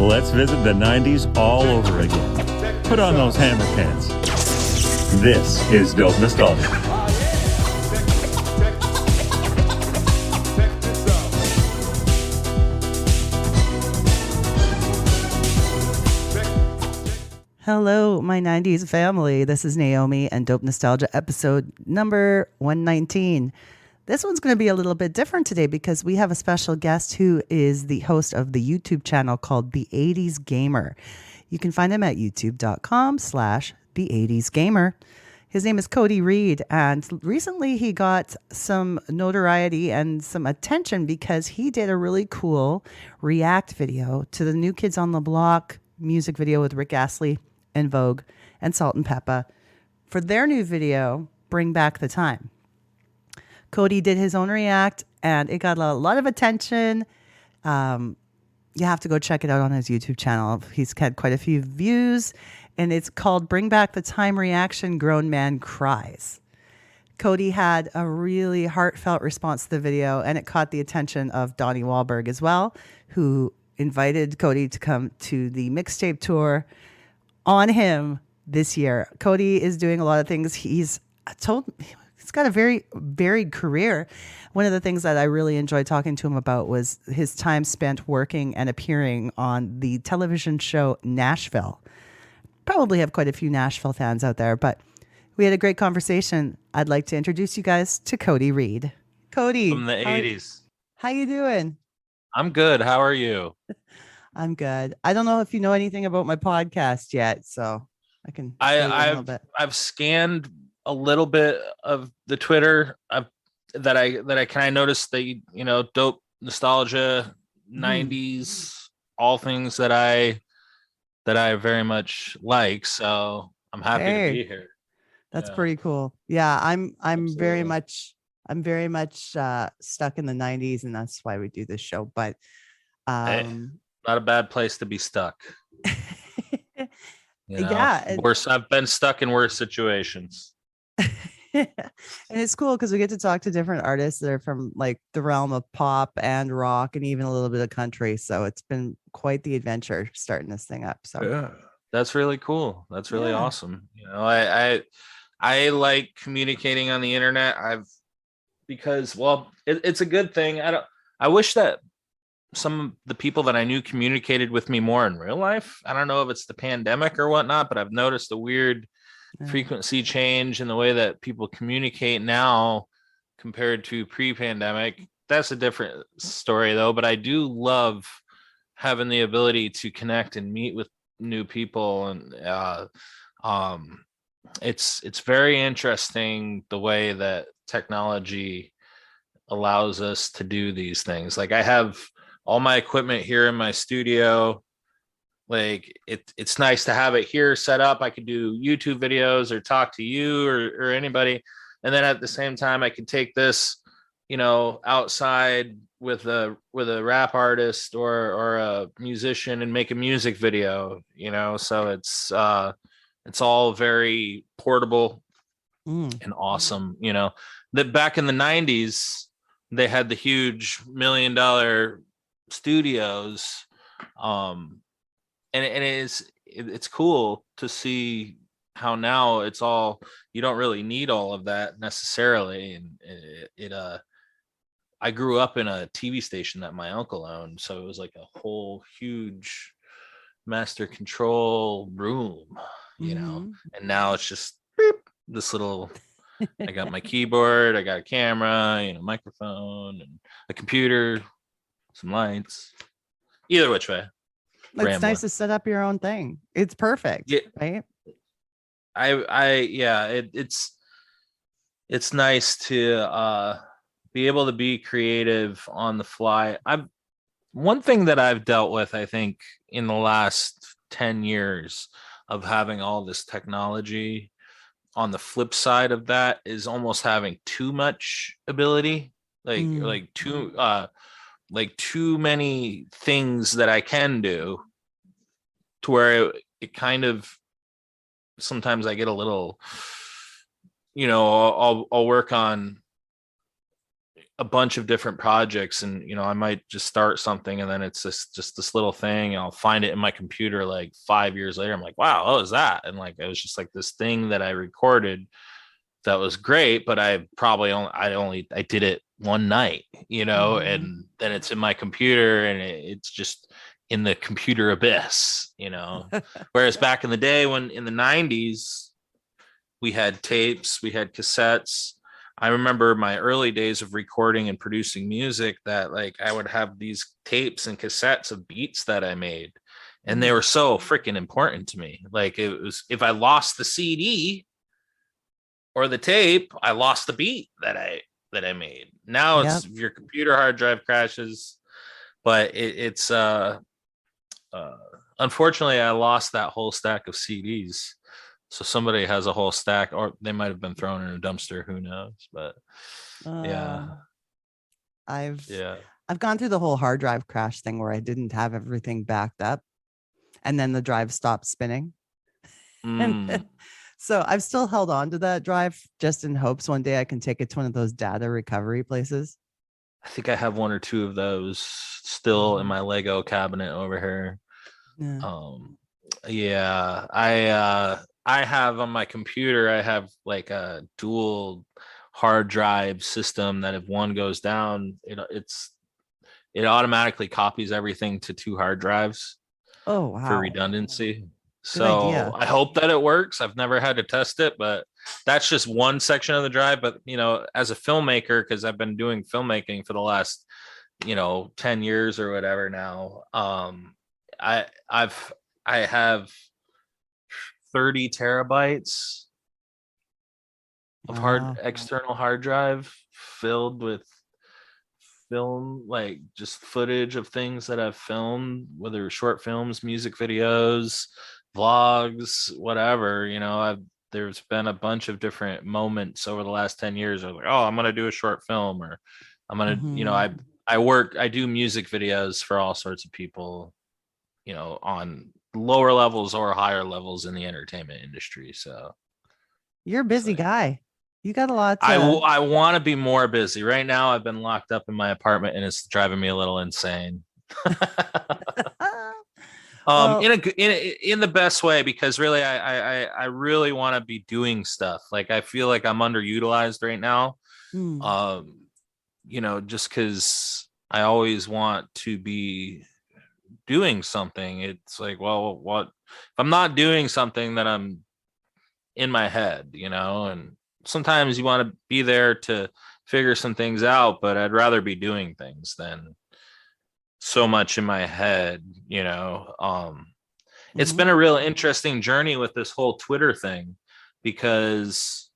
Let's visit the 90s all over again. Put on those hammer pants. This is Dope Nostalgia. Hello, my 90s family. This is Naomi and Dope Nostalgia episode number 119. This one's going to be a little bit different today because we have a special guest who is the host of the YouTube channel called The 80's Gamer. You can find him at youtube.com/The 80's Gamer. His name is Cody Reid, and recently he got some notoriety and some attention because he did a really cool react video to the New Kids on the Block music video with Rick Astley and Vogue and Salt and Peppa for their new video, Bring Back the Time. Cody did his own react, and it got a lot of attention. You have to go check it out on his YouTube channel. He's had quite a few views, and it's called Bring Back the Time Reaction Grown Man Cries. Cody had a really heartfelt response to the video, and it caught the attention of Donnie Wahlberg as well, who invited Cody to come to the mixtape tour on him this year. Cody is doing a lot of things. He's got a very varied career. One of the things that I really enjoyed talking to him about was his time spent working and appearing on the television show Nashville. Probably have quite a few Nashville fans out there, but we had a great conversation. I'd like to introduce you guys to Cody Reid. Cody. From the 80s. How you doing? I'm good. How are you? I'm good. I don't know if you know anything about my podcast yet, so I can tell you a little bit. I've scanned a little bit of the Twitter that I kind of noticed that dope nostalgia 90s, all things that I very much like, so I'm happy to be here. That's pretty cool. Yeah, I'm Absolutely. very much stuck in the 90s, and that's why we do this show, but not a bad place to be stuck. Yeah, I've been stuck in worse situations. and it's cool because we get to talk to different artists that are from like the realm of pop and rock and even a little bit of country. So it's been quite the adventure starting this thing up. So yeah, that's really cool. That's really awesome. I like communicating on the internet. Because it's a good thing. I wish that some of the people that I knew communicated with me more in real life. I don't know if it's the pandemic or whatnot, but I've noticed a weird frequency change in the way that people communicate now compared to pre-pandemic. That's a different story though, but I do love having the ability to connect and meet with new people, and it's very interesting the way that technology allows us to do these things. Like I have all my equipment here in my studio. Like it's nice to have it here set up. I could do YouTube videos or talk to you or anybody. And then at the same time, I could take this, outside with a rap artist or a musician and make a music video, so it's all very portable and awesome. That back in the 90s, they had the huge $1 million studios. And it's cool to see how now it's all, you don't really need all of that necessarily. And I grew up in a TV station that my uncle owned, so it was like a whole huge master control room, and now it's just this little, I got my keyboard, I got a camera, microphone and a computer, some lights, either which way. It's nice to set up your own thing. It's perfect. Yeah. Right. It's nice to be able to be creative on the fly. One thing that I've dealt with, I think, in the last 10 years of having all this technology, on the flip side of that is almost having too much ability, like too many things that I can do, to where it kind of, sometimes I get a little, I'll work on a bunch of different projects, and I might just start something, and then it's just this little thing, and I'll find it in my computer like 5 years later. I'm like, wow, what was that? And like it was just like this thing that I recorded that was great, but I did it one night, Mm-hmm. and then it's in my computer, and it's just in the computer abyss. Whereas back in the day, when in the 90's, we had tapes, we had cassettes. I remember my early days of recording and producing music, that like I would have these tapes and cassettes of beats that I made, and they were so freaking important to me. Like, it was, if I lost the CD or the tape, I lost the beat that I made. Now Yep. it's, if your computer hard drive crashes, but it's uh unfortunately I lost that whole stack of CDs. So somebody has a whole stack, or they might have been thrown in a dumpster, who knows? But yeah. Um, I've Yeah. I've gone through the whole hard drive crash thing where I didn't have everything backed up, and then the drive stopped spinning. And Mm. so I've still held on to that drive just in hopes one day I can take it to one of those data recovery places. I think I have one or two of those still in Mhm. my Lego cabinet over here. Yeah. Um, yeah, I have on my computer, I have like a dual hard drive system that if one goes down, it automatically copies everything to two hard drives Oh, for wow. redundancy. Good So idea. I hope that it works. I've never had to test it, but that's just one section of the drive. But as a filmmaker, because I've been doing filmmaking for the last 10 years or whatever now, I I've I have 30 terabytes of Wow. external hard drive filled with film, like just footage of things that I've filmed, whether short films, music videos, vlogs, whatever. There's been a bunch of different moments over the last 10 years. I was like, oh, I'm gonna do a short film, or I'm gonna, Mhm. I do music videos for all sorts of people, on lower levels or higher levels in the entertainment industry. You're a So busy yeah. guy. You got a lot I to. I want to be more busy. Right now, I've been locked up in my apartment, and it's driving me a little insane. Well, In the best way, because really, I really want to be doing stuff. Like, I feel like I'm underutilized right now. mm, Um, just because I always want to be doing something. It's like, well, what if I'm not doing something, that I'm in my head, and sometimes you want to be there to figure some things out, but I'd rather be doing things than so much in my head. It's mhm, been a real interesting journey with this whole Twitter thing, because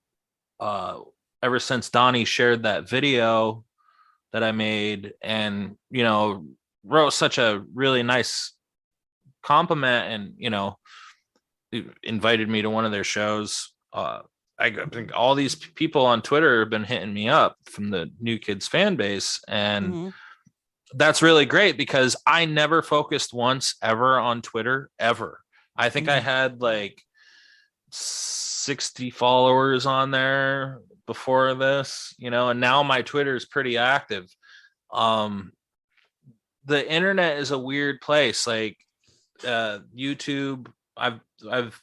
uh ever since Donnie shared that video that I made, and wrote such a really nice compliment, and invited me to one of their shows. I think all these people on Twitter have been hitting me up from the New Kids fan base, and mhm, that's really great, because I never focused once ever on Twitter ever. I think I mm. had like 60 followers on there before this, and now my Twitter is pretty active. Um, the internet is a weird place. Like, YouTube, I've I've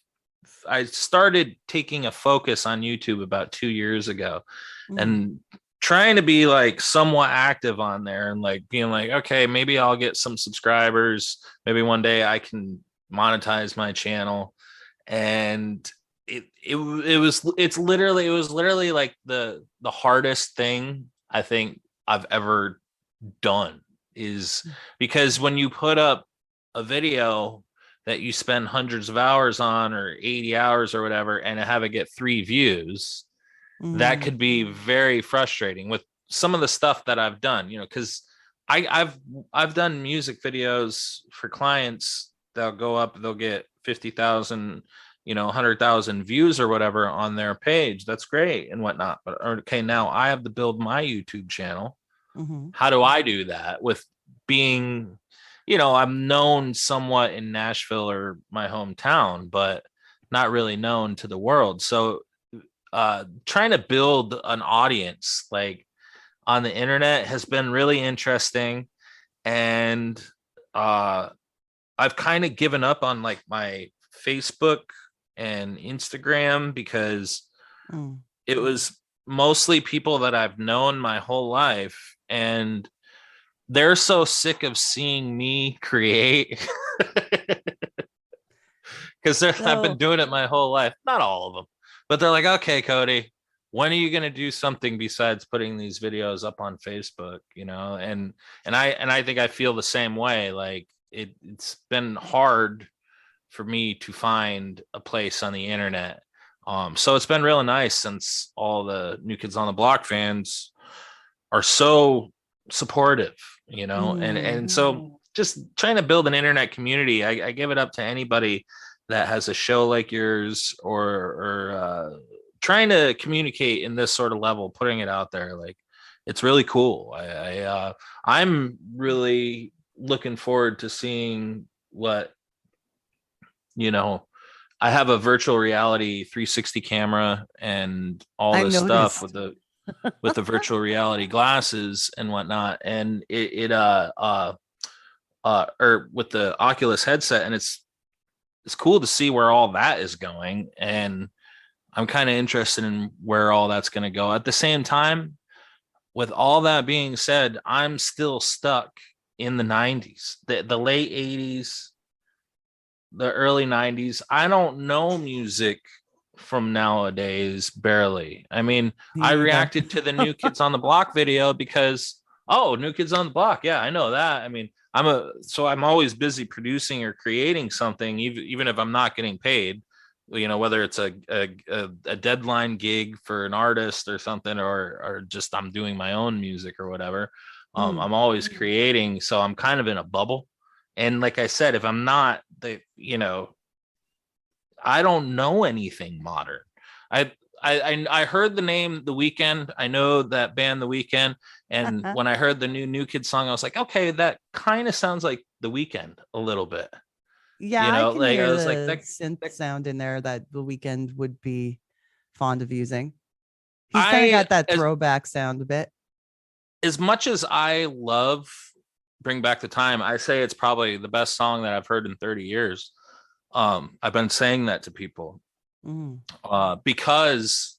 I started taking a focus on YouTube about 2 years ago, Mm. and trying to be like somewhat active on there, and like being like, okay, maybe I'll get some subscribers. Maybe one day I can monetize my channel. And it was literally like the hardest thing I think I've ever done, is because when you put up a video that you spend hundreds of hours on, or 80 hours or whatever, and have it get 3 views, that Mm. could be very frustrating with some of the stuff that I've done, because I've done music videos for clients. They'll go up, they'll get 50,000, 100,000 views or whatever on their page. That's great and whatnot. But okay, now I have to build my YouTube channel. Mhm. How do I do that with being, I'm known somewhat in Nashville, or my hometown, but not really known to the world. So trying to build an audience, like, on the internet has been really interesting. And I've kind of given up on like my Facebook and Instagram because it was mostly people that I've known my whole life, and they're so sick of seeing me create because I've been So, doing it my whole life. Not all of them, but they're like, okay, Cody, when are you going to do something besides putting these videos up on Facebook? You know, and I think I feel the same way. Like it's been hard for me to find a place on the internet. So it's been really nice since all the New Kids on the Block fans are so supportive, you know, and so just trying to build an internet community. I give it up to anybody that has a show like yours, or trying to communicate in this sort of level, putting it out there. Like it's really cool. I'm really looking forward to seeing what, you know, I have a virtual reality 360 camera and all I this stuff noticed. with the virtual reality glasses and whatnot, and or with the Oculus headset, and it's cool to see where all that is going, and I'm kind of interested in where all that's going to go. At the same time, with all that being said, I'm still stuck in the 90s, the late 80's, the early 90's. I don't know music from nowadays, barely. I mean, Me I neither. reacted to the New Kids on the Block video because, oh, New Kids on the Block. Yeah, I know that. I mean, I'm always busy producing or creating something, even if I'm not getting paid, you know, whether it's a deadline gig for an artist or something, or just I'm doing my own music or whatever. I'm always creating. So I'm kind of in a bubble. And like I said, if I'm not I don't know anything modern. I I heard the name The Weeknd. I know that band The Weeknd, and when I heard the New Kid song, I was like, okay, that kind of sounds like The Weeknd a little bit. Yeah, You I know, can like I hear was like the synth that sound in there that The Weeknd would be fond of using. He's kind of I got that throwback sound a bit. as much as I love Bring Back the Time, I say it's probably the best song that I've heard in 30 years. I've been saying that to people because,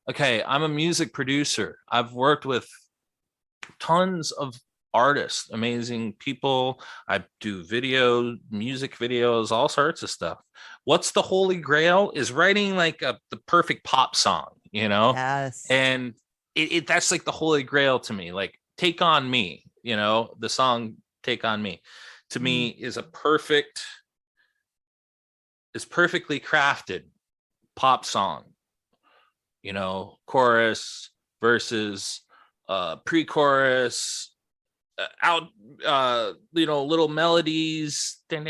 okay, I'm a music producer. I've worked with tons of artists, amazing people. I do video, music videos, all sorts of stuff. What's the holy grail is writing like the perfect pop song, you know? Yes. And that's like the holy grail to me. Like Take On Me, you know, the song Take On Me to me is perfectly crafted pop song, you know, chorus, verses, pre-chorus, out, you know, little melodies as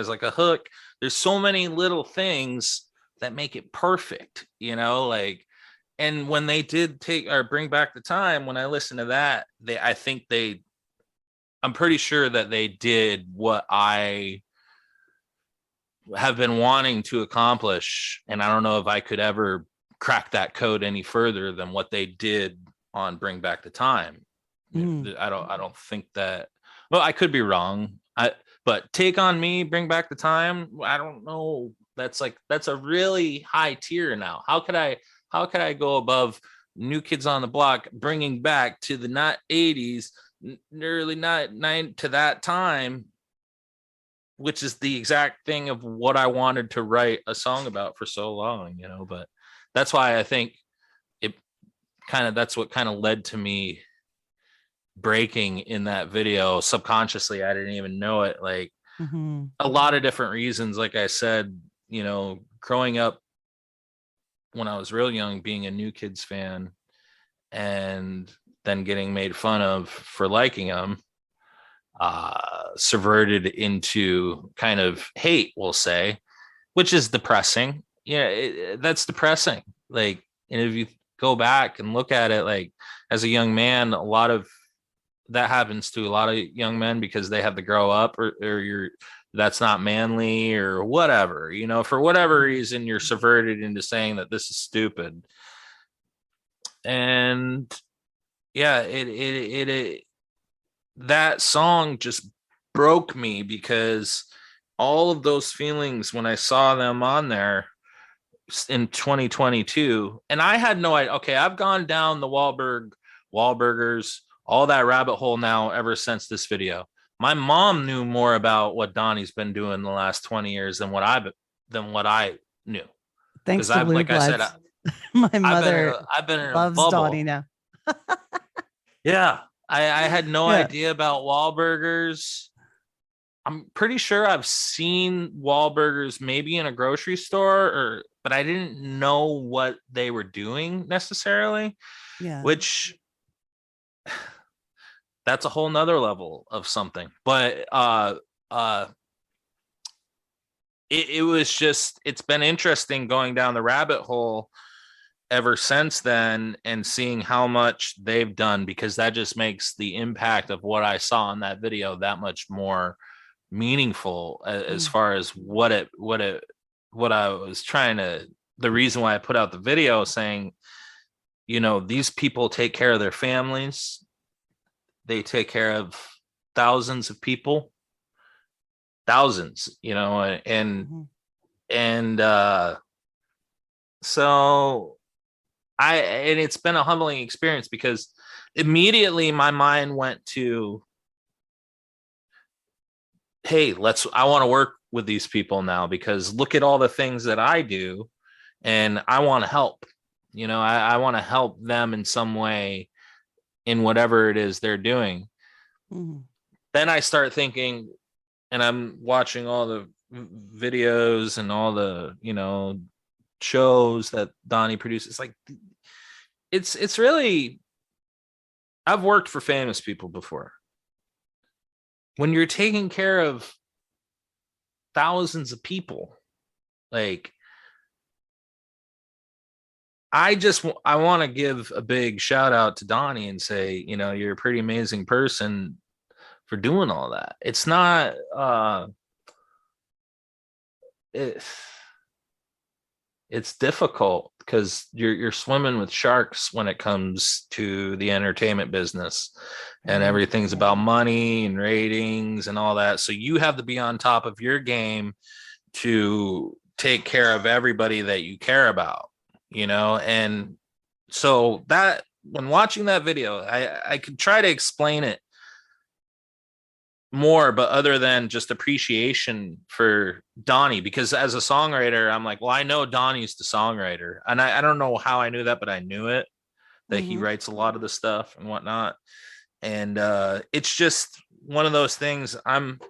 like a hook. There's so many little things that make it perfect, you know, like. And when they did take or Bring Back the Time, when I listened to that, I'm pretty sure that they did what I have been wanting to accomplish, and I don't know if I could ever crack that code any further than what they did on Bring Back the Time. I don't think that. Well, I could be wrong. But Take On Me, Bring Back the Time. I don't know. That's a really high tier now. How could I go above New Kids on the Block, bringing back to the not 80's, early nine to that time, which is the exact thing of what I wanted to write a song about for so long, you know. But that's why I think that's what kind of led to me breaking in that video subconsciously. I didn't even know it. Like a lot of different reasons. Like I said, you know, growing up when I was real young, being a New Kids fan, and then getting made fun of for liking them, subverted into kind of hate, we'll say, which is depressing. Yeah, that's depressing. Like, and if you go back and look at it, like as a young man, a lot of that happens to a lot of young men because they have to grow up, or that's not manly or whatever, you know, for whatever reason, you're subverted into saying that this is stupid. And yeah, that song just broke me because all of those feelings when I saw them on there in 2022, and I had no idea. Okay, I've gone down the Wahlburgers, all that rabbit hole now ever since this video. My mom knew more about what Donnie's been doing the last 20 years than what I knew. Thanks Because to I've, Blue like I said, Bloods. My mother I've been in a loves Donnie bubble. now. Yeah, I had no Yeah. idea about Wahlburgers. I'm pretty sure I've seen Wahlburgers maybe in a grocery store, but I didn't know what they were doing necessarily, Yeah. which that's a whole nother level of something. But uh it was just, it's been interesting going down the rabbit hole ever since then and seeing how much they've done, because that just makes the impact of what I saw in that video that much more meaningful as far as what I was trying to, the reason why I put out the video saying, these people take care of their families, they take care of thousands of people, thousands, and Mhm. and so and it's been a humbling experience because immediately my mind went to, hey, I want to work with these people now because look at all the things that I do and I want to help. I want to help them in some way in whatever it is they're doing. Mhm. Then I start thinking, and I'm watching all the videos and all the, shows that Donnie produces. Like, it's really, I've worked for famous people before. When you're taking care of thousands of people, like, I want to give a big shout out to Donnie and say, you're a pretty amazing person for doing all that. It's not it, it's difficult because you're swimming with sharks when it comes to the entertainment business, and Right. everything's about money and ratings and all that. So you have to be on top of your game to take care of everybody that you care about, and so that when watching that video, I could try to explain it more, but other than just appreciation for Donnie, because as a songwriter, I'm like, well, I know Donnie's the songwriter, and I don't know how I knew that, but I knew it, that he Mhm. writes a lot of the stuff and whatnot. And it's just one of those things. I'm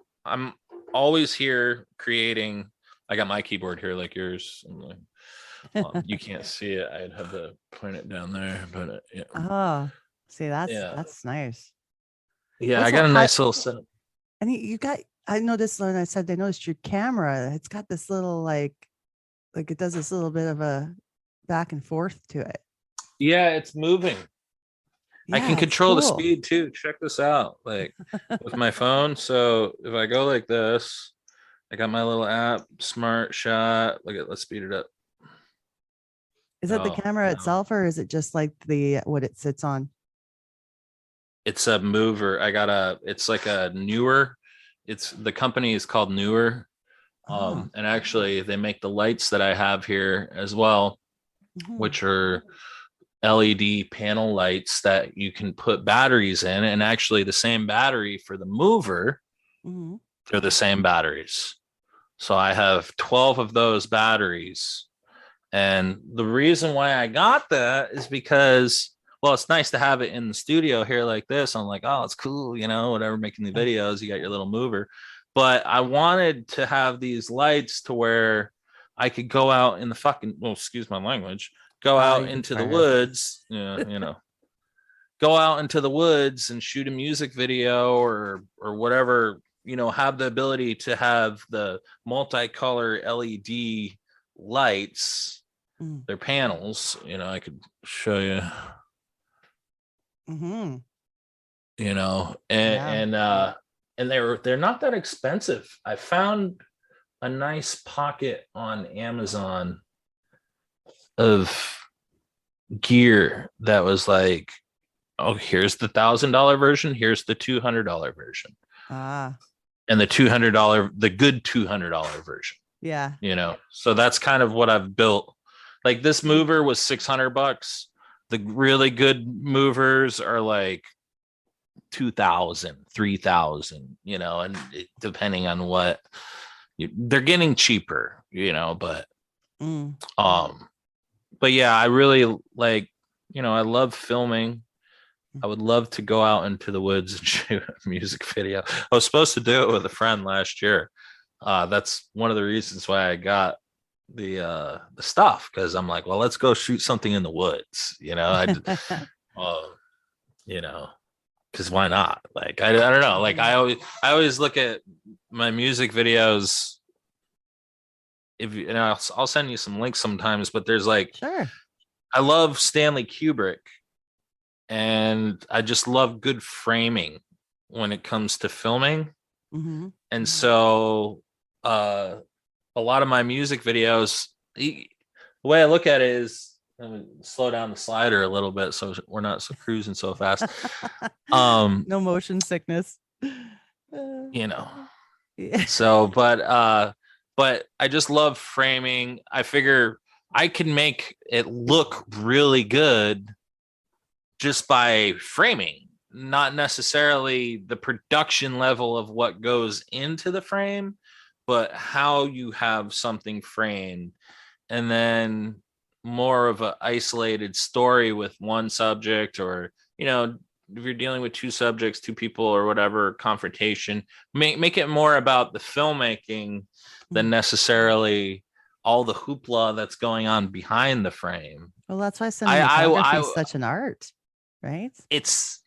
always here creating. I got my keyboard here like yours. I'm like, you can't see it. I'd have to point it down there, but yeah, Oh, see, yeah, that's nice. yeah. I What's got that? a How? nice little setup. And you got. I noticed when I said I noticed your camera. It's got this little like it does this little bit of a back and forth to it. Yeah, it's moving. I can Yeah, it's control the cool. speed too. Check this out, like with my phone. So if I go like this, I got my little app, Smart Shot. Let's speed it up. Is that the Oh camera no, itself, or is it just like the what it sits on? it's a mover. It's like a newer. The company is called Newer. Oh. And actually they make the lights that I have here as well, Mhm. which are LED panel lights that you can put batteries in. And actually the same battery for the mover, Mhm. they're the same batteries. So I have 12 of those batteries. And the reason why I got that is because, well, it's nice to have it in the studio here like this. I'm like, oh, it's cool, whatever, making the Yeah. videos, you got your little mover. But I wanted to have these lights to where I could go out in the fucking, well, excuse my language, go out You into the swear. woods, go out into the woods and shoot a music video or whatever, have the ability to have the multicolor LED lights, Mm. their panels. I could show you, Mhm. Yeah. and they're not that expensive. I found a nice pocket on Amazon of gear that was like, oh, here's the $1,000 version, here's the $200 version, Ah, and the good $200 version. yeah. So that's kind of what I've built. Like this mover was $600. The really good movers are like 2,000, 3,000. And depending on what they're getting cheaper, but Mm. um but yeah, I really like, I love filming. I would love to go out into the woods and shoot a music video. I was supposed to do it with a friend last year. That's one of the reasons why I got the stuff, because I'm like, well, let's go shoot something in the woods. Uh, you know, because why not? Like, I don't know. Like, I always look at my music videos. If you, and I'll send you some links sometimes, but there's like, Sure. I love Stanley Kubrick, and I just love good framing when it comes to filming. Mm-hmm. And so a lot of my music videos, the way I look at it is, I'm gonna slow down the slider a little bit so we're not cruising so fast. No motion sickness. Yeah. So but I just love framing. I figure I can make it look really good just by framing, not necessarily the production level of what goes into the frame, but how you have something framed, and then more of an isolated story with one subject, or if you're dealing with two subjects, two people, or whatever, confrontation, make it more about the filmmaking than necessarily all the hoopla that's going on behind the frame. Well, that's why cinematography is I such an art, right? it's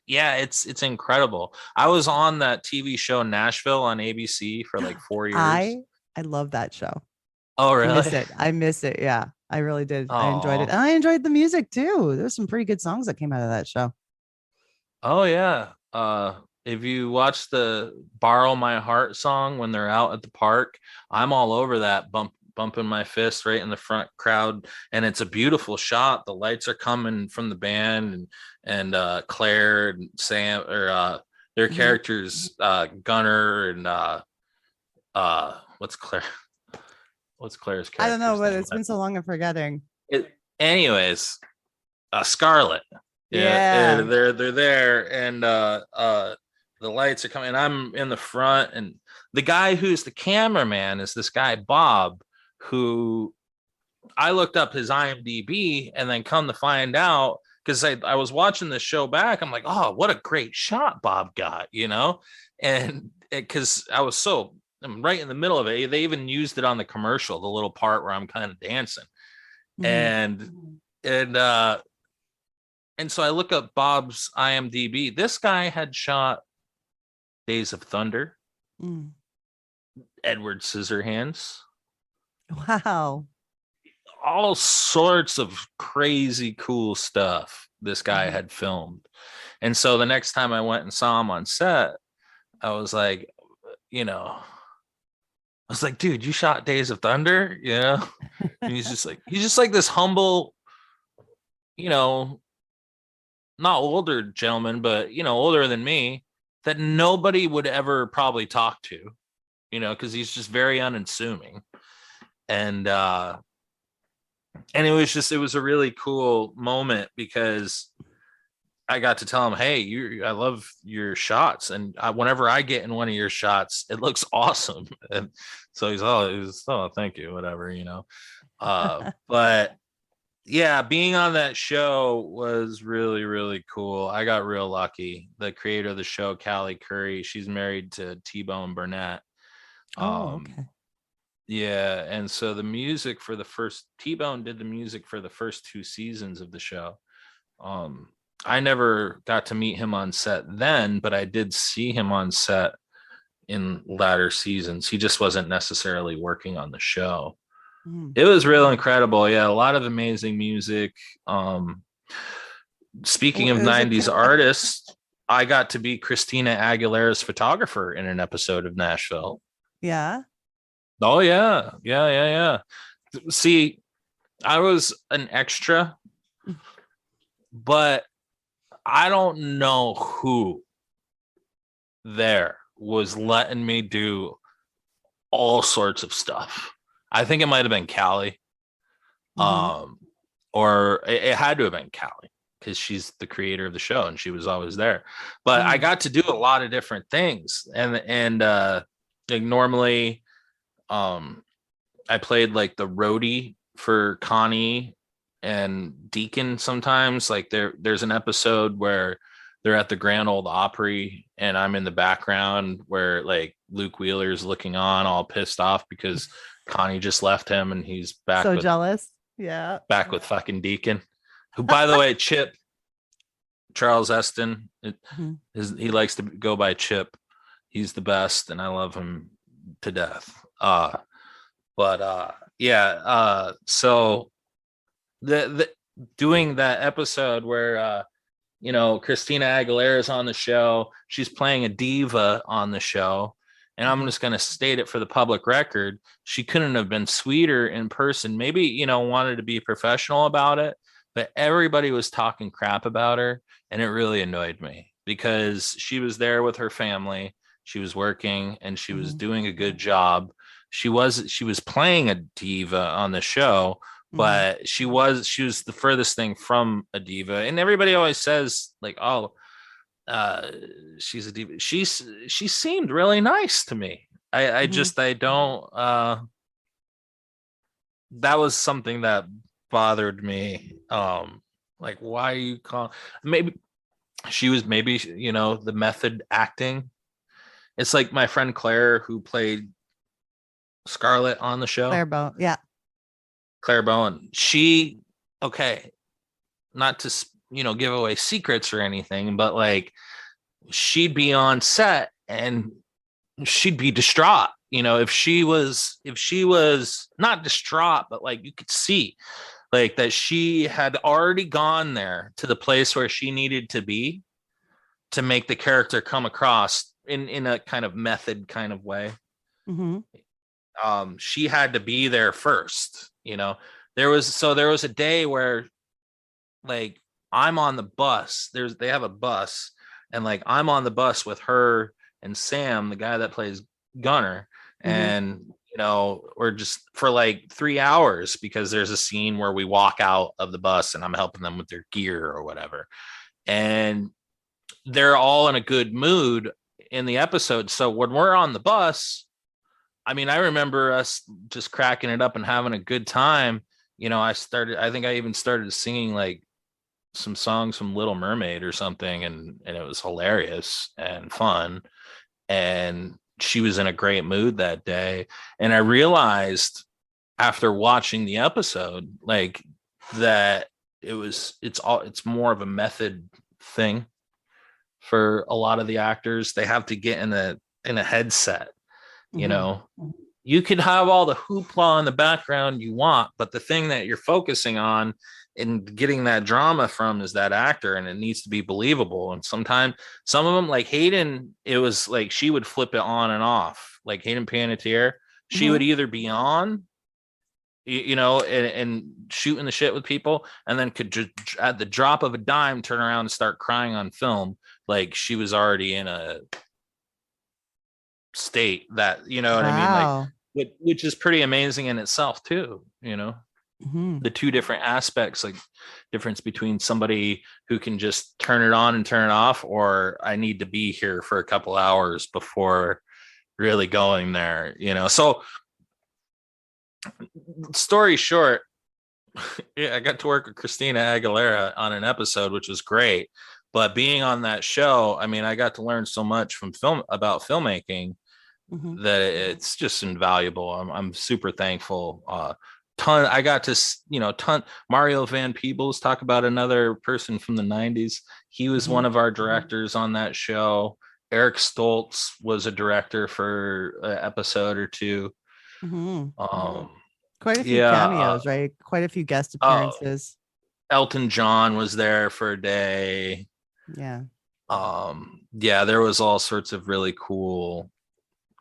incredible. I was on that TV show Nashville on ABC for like 4 years. I love that show. Oh, really? I miss it. Yeah, I really did. I enjoyed it. Oh. And I enjoyed the music too. There's some pretty good songs that came out of that show. Oh yeah. If you watch the Borrow My Heart song when they're out at the park, I'm all over that, bumping my fist right in the front crowd, and it's a beautiful shot. The lights are coming from the band, and Claire and Sam, or their characters, Gunner and what's Claire's character? I don't know, but it's been so long I'm forgetting. Anyways, Scarlett. Yeah. They're there, and the lights are coming. I'm in the front, and the guy who's the cameraman is this guy Bob, who I looked up his IMDb, and then come to find out, because I was watching the show back, I'm like, oh, what a great shot Bob got, and because I'm right in the middle of it. They even used it on the commercial, the little part where I'm kind of dancing, and so I look up Bob's IMDb. This guy had shot Days of Thunder, Edward Scissorhands. Wow. All sorts of crazy cool stuff this guy had filmed. And so the next time I went and saw him on set, I was like, dude, you shot Days of Thunder? And he's just like this humble, not older gentleman, but older than me, that nobody would ever probably talk to, because he's just very unassuming. And it was a really cool moment, because I got to tell him, hey, I love your shots, and whenever I get in one of your shots, it looks awesome. And so oh, thank you, whatever, but yeah, being on that show was really, really cool. I got real lucky. The creator of the show, Callie Curry, she's married to T-Bone Burnett. Okay. Yeah, and so the music for the first, T-Bone did the music for the first 2 seasons of the show. I never got to meet him on set then, but I did see him on set in latter seasons. He just wasn't necessarily working on the show. It was real incredible. Yeah, a lot of amazing music. Speaking of 90s artists, I got to be Christina Aguilera's photographer in an episode of Nashville. Yeah. Oh yeah. Yeah. See, I was an extra But I don't know who there was letting me do all sorts of stuff. I think it might have been Callie. Mm-hmm. Or it had to have been Callie because she's the creator of the show and she was always there. But I Mm-hmm. got to do a lot of different things, and like normally, um, I played like the roadie for Connie and Deacon sometimes. Like there's an episode where they're at the Grand Ole Opry and I'm in the background where like Luke Wheeler's looking on all pissed off because Connie just left him and he's So jealous. Yeah. back with fucking Deacon, who by the way, Chip Charles Eston, Mm-hmm. he likes to go by Chip. He's the best and I love him to death. But yeah, so the doing that episode where Christina Aguilera is on the show, she's playing a diva on the show, and I'm just going to state it for the public record, she couldn't have been sweeter in person. Maybe wanted to be professional about it, but everybody was talking crap about her, and it really annoyed me because she was there with her family, she was working, and she was doing a good job. She was playing a diva on the show, but she was the furthest thing from a diva. And everybody always says like, oh, she's a diva. She seemed really nice to me. I don't that was something that bothered me. Like, why are you calling? Maybe she was, the method acting. It's like my friend Claire who played Scarlett on the show. Clairbo. Yeah. Claire Bowen. Okay, not to give away secrets or anything, but like she'd be on set and she'd be distraught. If she was not distraught, but like you could see like that she had already gone there to the place where she needed to be to make the character come across in a kind of method kind of way. Mm-hmm. She had to be there first. There was a day where like I'm on the bus. They have a bus, and like I'm on the bus with her and Sam, the guy that plays Gunner, and we're just for like 3 hours because there's a scene where we walk out of the bus and I'm helping them with their gear or whatever, and they're all in a good mood in the episode. So when we're on the bus, I mean, I remember us just cracking it up and having a good time. I think I even started singing like some songs from Little Mermaid or something, and it was hilarious and fun. And she was in a great mood that day. And I realized after watching the episode, like that it's more of a method thing for a lot of the actors. They have to get in a headset. You could have all the hoopla in the background you want, but the thing that you're focusing on and getting that drama from is that actor, and it needs to be believable. And sometimes some of them, like Hayden, it was like she would flip it on and off. Like Hayden Panettiere, she would either be on, and shooting the shit with people, and then could just at the drop of a dime turn around and start crying on film, like she was already in a state that what I mean, like which is pretty amazing in itself too. The two different aspects, like difference between somebody who can just turn it on and turn it off, or I need to be here for a couple hours before really going there. So story short, yeah, I got to work with Christina Aguilera on an episode, which was great. But being on that show, I mean, I got to learn so much from about filmmaking that it's just invaluable. I'm super thankful. I got to Mario Van Peebles, talk about another person from the 90s. He was one of our directors on that show. Eric Stoltz was a director for an episode or two. Quite a few cameos, right? Quite a few guest appearances. Elton John was there for a day. Yeah. There was all sorts of really cool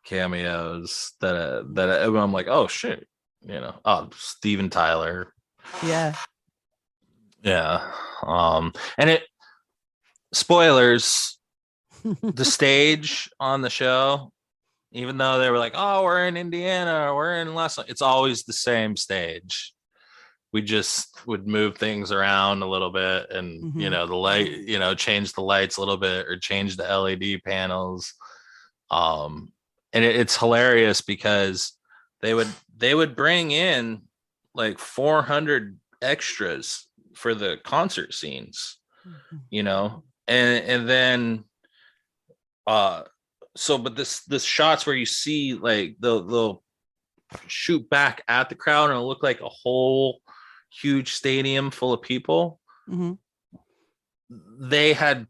cameos that I'm like, oh shit, Steven Tyler. Yeah. Yeah. And it spoilers, the stage on the show, even though they were like, oh, we're in Indiana, or we're in Les, it's always the same stage. We just would move things around a little bit and, Hmm. the light, change the lights a little bit or change the LED panels. Um, and it's hilarious because they would bring in like 400 extras for the concert scenes, and then uh so but this shots where you see like they'll shoot back at the crowd and it'll look like a whole huge stadium full of people. Hmm. They had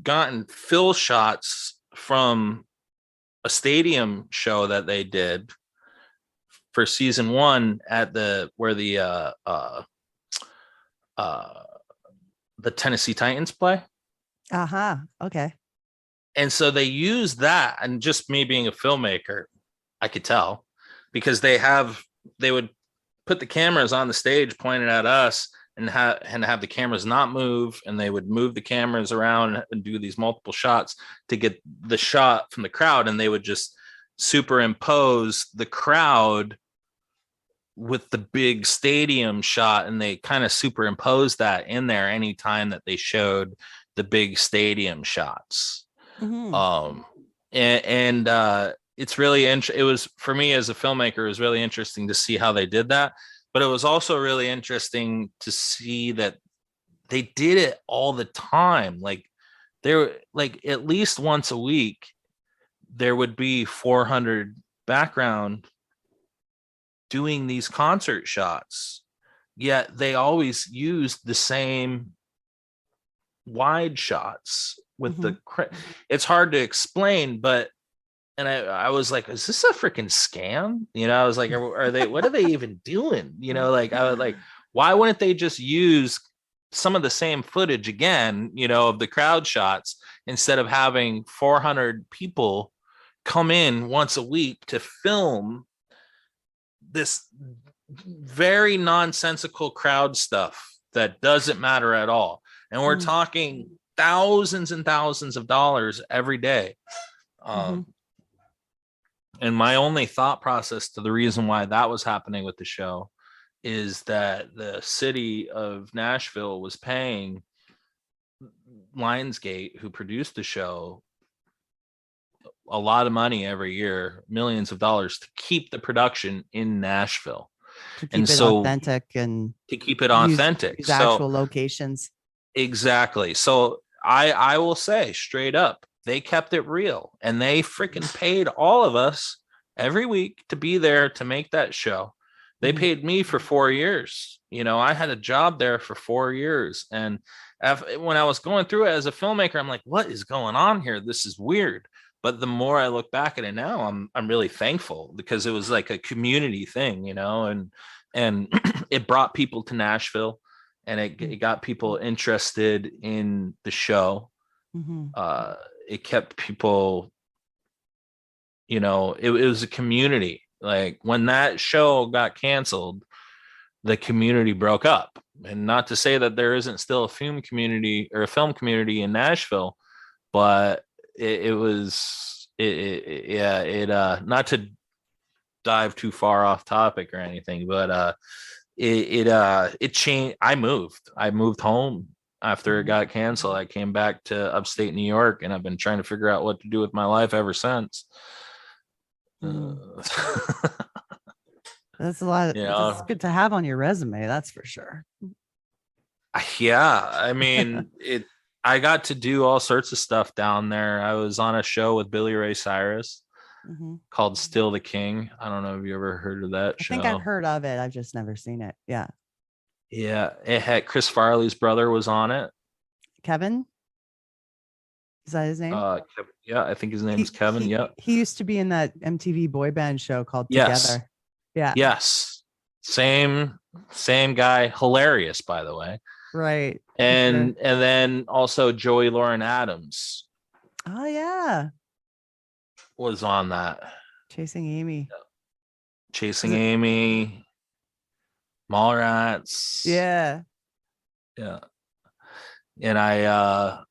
gotten fill shots from a stadium show that they did for season one at the where uh the Tennessee Titans play. Uh-huh. Okay. And so they use that, and just me being a filmmaker, I could tell because they would put the cameras on the stage pointed at us and have the cameras not move, and they would move the cameras around and do these multiple shots to get the shot from the crowd, and they would just superimpose the crowd with the big stadium shot, and they kind of superimposed that in there anytime that they showed the big stadium shots. Hmm. And it's really it was, for me as a filmmaker, it was really interesting to see how they did that, but it was also really interesting to see that they did it all the time. Like there, like at least once a week there would be 400 background doing these concert shots, yet they always used the same wide shots with Hmm. it's hard to explain, but and I was like, is this a freaking scam? I was like, are they, what are they even doing? Like I was like, why wouldn't they just use some of the same footage again, of the crowd shots, instead of having 400 people come in once a week to film this very nonsensical crowd stuff that doesn't matter at all. And we're talking thousands and thousands of dollars every day. Hmm. And my only thought process to the reason why that was happening with the show is that the city of Nashville was paying Lionsgate, who produced the show, a lot of money every year, millions of dollars, to keep the production in Nashville. To And keep it so authentic and to keep it use authentic. use So actual locations. exactly. So I will say straight up, they kept it real, and they freaking paid all of us every week to be there to make that show. They Mhm. paid me for 4 years. I had a job there for 4 years. And when I was going through it as a filmmaker, I'm like, what is going on here? This is weird. But the more I look back at it now, I'm really thankful, because it was like a community thing, and it brought people to Nashville, and it got people interested in the show. Mhm. It kept people, it was a community. Like when that show got canceled, the community broke up. And not to say that there isn't still a film community in Nashville, but it was yeah, not to dive too far off topic or anything, but it changed. I moved home after it Mhm. got canceled. I came back to upstate New York, and I've been trying to figure out what to do with my life ever since. Mhm. Uh, That's a lot. you That's know, good to have on your resume. That's for sure. yeah. I mean, I got to do all sorts of stuff down there. I was on a show with Billy Ray Cyrus Hmm. called Still the King. I don't know if you ever heard of that I think I've show. heard of it. I've just never seen it. Yeah. Yeah, it had Chris Farley's brother was on it. Kevin, is that his name? Yeah, I think his name's He Kevin. he Yeah. he used to be in that MTV boy band show called Yes. Together. Yeah. Yes. Same guy. Hilarious, by the way. Right. For sure. And then also Joey Lauren Adams Oh yeah. was on that. Chasing Amy. Is Chasing it? Amy, Mallrats. Yeah. Yeah. And I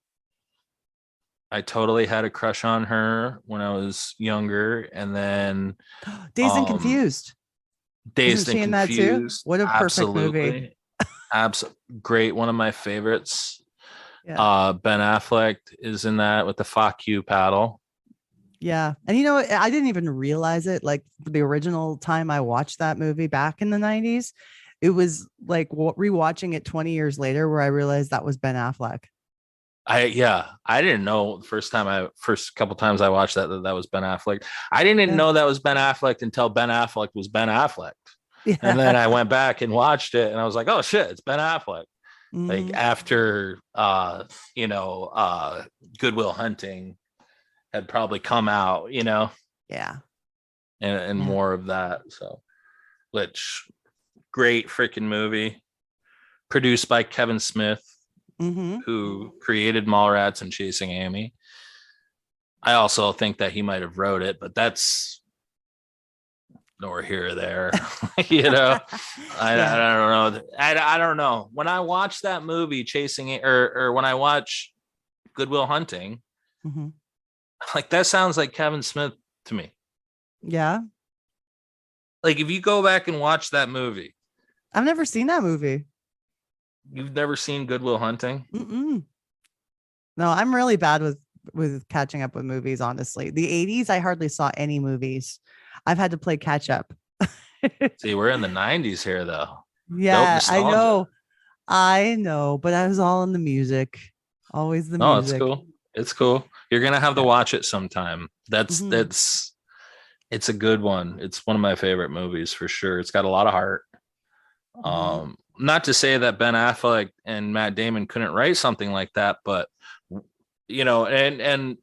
totally had a crush on her when I was younger, and then Dazed and um Confused. Isn't Dazed and she in that too? Confused. What a perfect movie. Absolutely. Great. One of my favorites. Yeah. Ben Affleck is in that with the fuck you paddle. Yeah. And you know, I didn't even realize it. Like the original time I watched that movie back in the 90s, it was like rewatching it 20 years later where I realized that was Ben Affleck. I didn't know the first couple times I watched that was Ben Affleck. I didn't Yeah. know that was Ben Affleck until Ben Affleck was Ben Affleck. And then Yeah. I went back and watched it and I was like, oh shit, it's Ben Affleck. Like Mhm. after Good Will Hunting had probably come out, Yeah. and Yeah. more of that. So which great freaking movie. Produced by Kevin Smith, Mm-hmm. who created Mallrats and Chasing Amy. I also think that he might have wrote it, but that's nor here or there. I don't know. I don't know. When I watch that movie, Chasing It, or when I watch Good Will Hunting, Mm-hmm. like that sounds like Kevin Smith to me. Yeah. Like if you go back and watch that movie, I've never seen that movie. you've never seen Good Will Hunting. Mm-mm. No, I'm really bad with catching up with movies, honestly. The 80s, I hardly saw any movies. I've had to play catch up. See, we're in the 90s here though. Dope Yeah, I nostalgia. know. I know, but I was all in the music. Always the No, it's music. cool. It's cool. You're gonna have to Yeah. watch it sometime. That's Mhm. that's it's a good one. It's one of my favorite movies for sure. It's got a lot of heart. Mhm. Not to say that Ben Affleck and Matt Damon couldn't write something like that, but and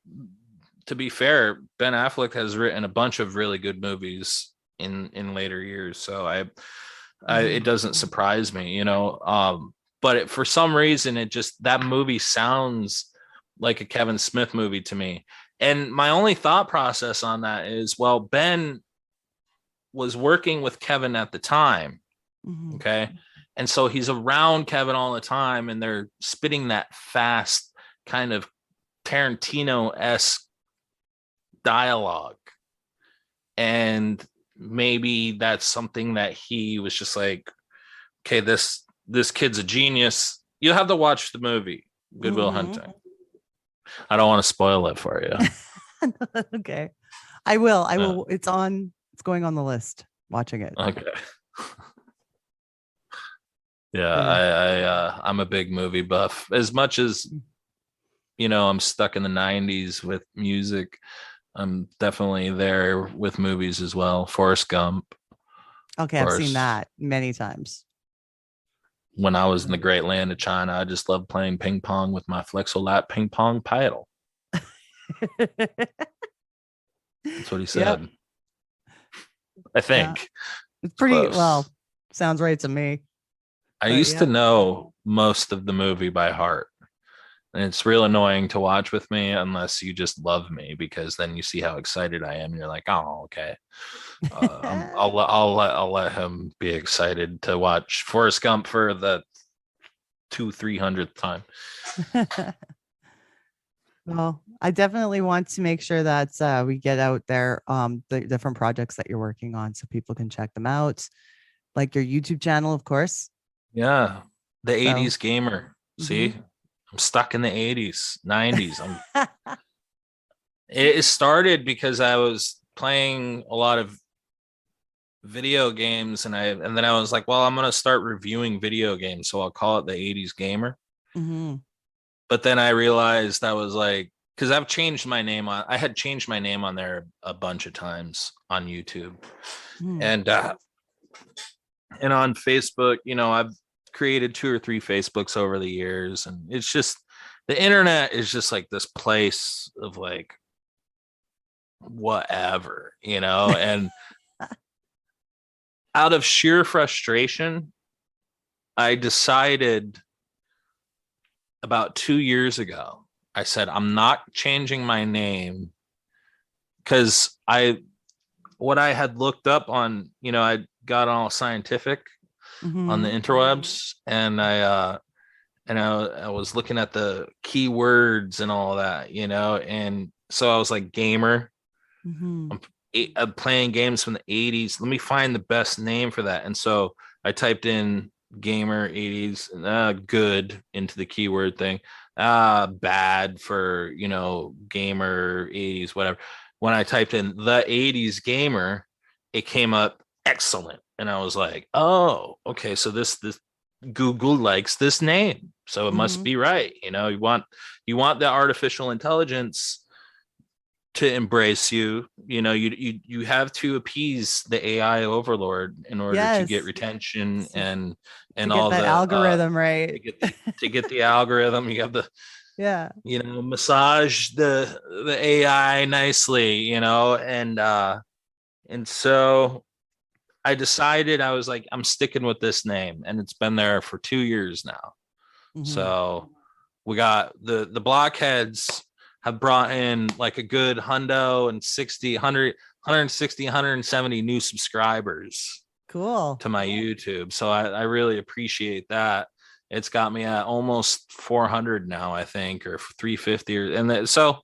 to be fair, Ben Affleck has written a bunch of really good movies in later years. So it Mhm. doesn't surprise me, but for some reason it just that movie sounds like a Kevin Smith movie to me. And my only thought process on that is, well, Ben was working with Kevin at the time. Mhm. Okay. And so he's around Kevin all the time, and they're spitting that fast kind of Tarantino-esque dialogue. And maybe that's something that he was just like, okay, this kid's a genius. You have to watch the movie Good Will Mhm. Hunting. I don't want to spoil it for you. Okay. I will. I Uh, will. It's going on the list. Watching it. okay. Yeah, Yeah. I'm a big movie buff. As much as I'm stuck in the 90s with music, I'm definitely there with movies as well. Forrest Gump, of Okay, I've seen course. that many times. When I was in the great land of China, I just loved playing ping pong with my Flexolat ping pong paddle. That's what he Yep. said. I Yeah. think It's it's pretty well, close. sounds right to me. I But used to yeah. know most of the movie by heart. And it's real annoying to watch with me unless you just love me, because then you see how excited I am and you're like, oh, okay. I'll let him be excited to watch Forrest Gump for the 300th time. Well, I definitely want to make sure that we get out there the different projects that you're working on so people can check them out. Like your YouTube channel, of course. Yeah, the So, 80s gamer. mhm. See, I'm stuck in the 80s, 90s. It started because I was playing a lot of video games, and then I was like, well, I'm gonna start reviewing video games, so I'll call it the 80s gamer. Mhm. But then I realized I was like, because I had changed my name on there a bunch of times on YouTube, Mhm. and on Facebook, I've created 2 or 3 Facebooks over the years, and it's just the internet is just like this place of like whatever, and out of sheer frustration, I decided about 2 years ago, I said, I'm not changing my name, because what I had looked up on, I got all scientific on the Mhm. interwebs, and and I was looking at the keywords and all that, and so I was like, gamer. Mm-hmm. I'm playing games from the 80s. Let me find the best name for that. And so I typed in gamer 80s, good into the keyword thing. Bad for, gamer 80s, whatever. When I typed in the 80s gamer, it came up excellent. And I was like, oh, okay. So this Google likes this name. So it must Mm-hmm. be right. You want the artificial intelligence to embrace you. You have to appease the AI overlord in order to get Yes. retention and To and get all that the algorithm to right. get the algorithm. You have the Yeah. massage the AI nicely, and so I decided, I was like, I'm sticking with this name, and it's been there for 2 years now. Mm-hmm. So we got the blockheads have brought in like a good hundo and 170 new subscribers Cool. to my YouTube. So I really appreciate that. It's got me at almost 400 now, I think, or 350, so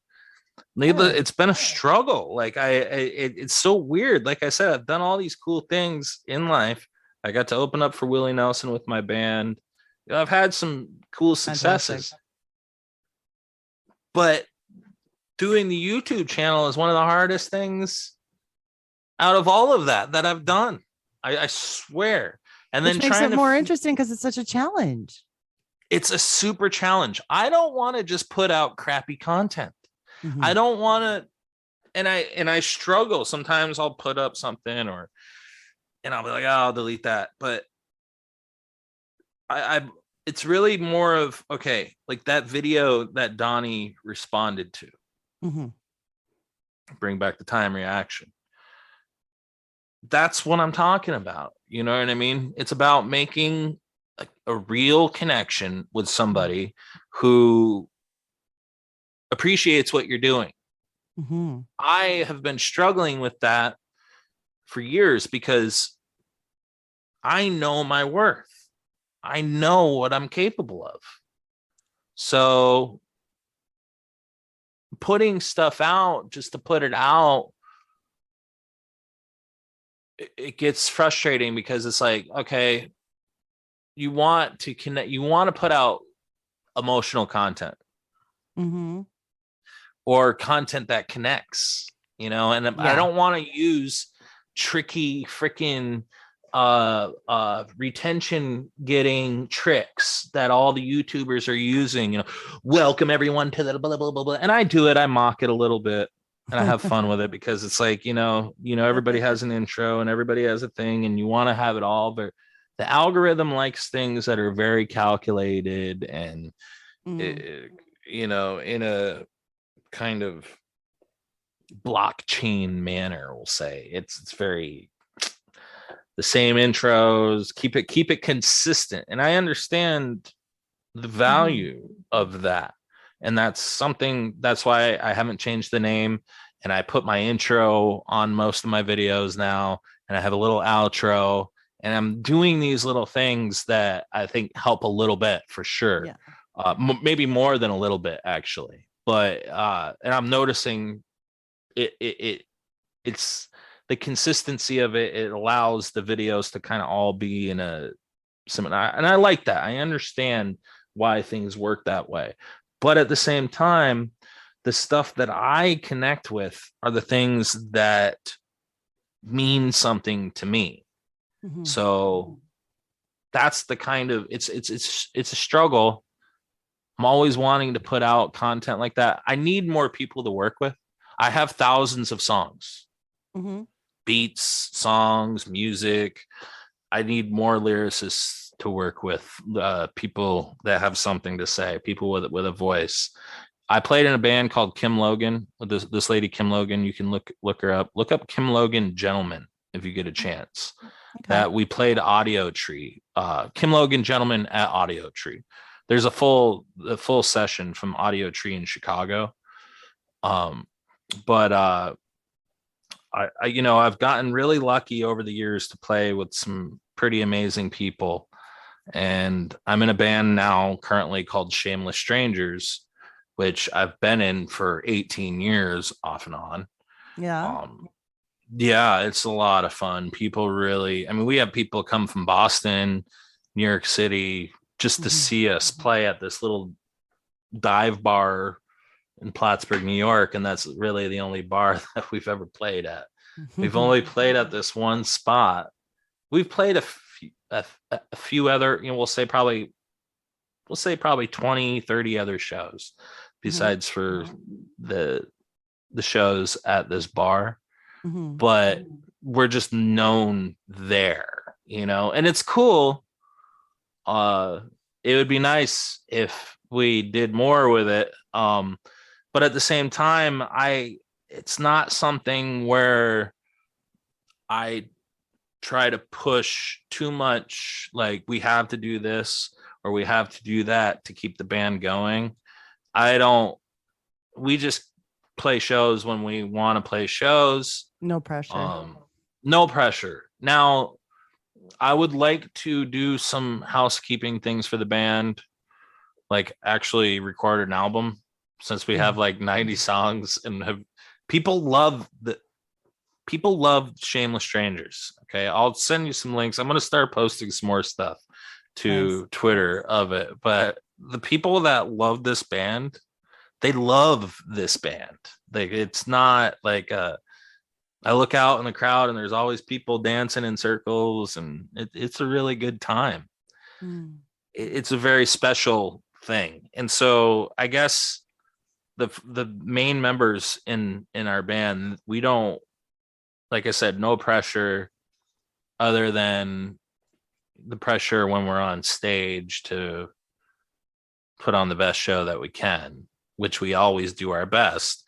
Good. it's been a struggle. Like it's so weird. Like I said, I've done all these cool things in life. I got to open up for Willie Nelson with my band. I've had some cool Fantastic. successes, but doing the YouTube channel is one of the hardest things out of all of that I've done. I swear. And Which then makes it trying more to, interesting because it's such a challenge. it's a super challenge. I don't want to just put out crappy content. Mm-hmm. I don't want to, and I struggle. Sometimes I'll put up something and I'll be like, oh, I'll delete that. But I it's really more of, okay, like that video that Donnie responded to, Mm-hmm. bring back the time reaction. That's what I'm talking about. You know what I mean? It's about making a real connection with somebody who appreciates what you're doing. Mm-hmm. I have been struggling with that for years because I know my worth. I know what I'm capable of. So putting stuff out just to put it out, it gets frustrating because it's like, okay, you want to connect, you want to put out emotional content Mm-hmm. or content that connects, and I Yeah. don't want to use tricky freaking retention getting tricks that all the YouTubers are using, welcome everyone to the blah blah blah blah. And I do it, I mock it a little bit and I have fun with it because it's like, everybody has an intro and everybody has a thing and you want to have it all, but the algorithm likes things that are very calculated and Mm. in a kind of blockchain manner, we'll say. It's very the same intros, keep it consistent. And I understand the Mm-hmm. value of that. And that's why I haven't changed the name. And I put my intro on most of my videos now, and I have a little outro. And I'm doing these little things that I think help a little bit for sure. Yeah. Maybe more than a little bit, actually. But and I'm noticing it's the consistency of it. It allows the videos to kind of all be in a similar, and I like that. I understand why things work that way, but at the same time, the stuff that I connect with are the things that mean something to me. Mm-hmm. So that's the kind of, it's a struggle. I'm always wanting to put out content like that. I need more people to work with. I have thousands of songs, Mm-hmm. beats, songs, music. I need more lyricists to work with, people that have something to say, people with a voice. I played in a band called Kim Logan with this lady Kim Logan. You can look her up. Look up Kim Logan Gentleman if you get a chance. Okay. That we played Audio Tree. Kim Logan Gentleman at Audio Tree. There's a full session from Audio Tree in Chicago. But I've gotten really lucky over the years to play with some pretty amazing people, And I'm in a band now currently called Shameless Strangers, which I've been in for 18 years off and on. Yeah. Um, yeah, it's a lot of fun. People really, I mean, we have people come from Boston, New York City, just to Mhm. see us play at this little dive bar in Plattsburgh, New York. And that's really the only bar that we've ever played at. We've only played at this one spot. We've played a few other, we'll say probably 20, 30 other shows Mhm. besides for the the shows at this bar, Mhm. but we're just known there, and it's cool. uh it would be nice if we did more with it, but at the same time, it's not something where I try to push too much, like we have to do this or we have to do that to keep the band going. I don't We just play shows when we want to play shows. No pressure. No pressure. Now, I would like to do some housekeeping things for the band, like actually record an album, since we have Mhm. like 90 songs and have people love the people love Shameless Strangers. Okay, I'll send you some links. I'm going to start posting some more stuff Nice. to Twitter of it, but the people that love this band, they love this band. Like, it's not like I look out in the crowd and there's always people dancing in circles, and it's a really good time. Mm. It's a very special thing. And so I guess the main members in our band, we don't, like I said, no pressure other than the pressure when we're on stage to put on the best show that we can, which we always do our best.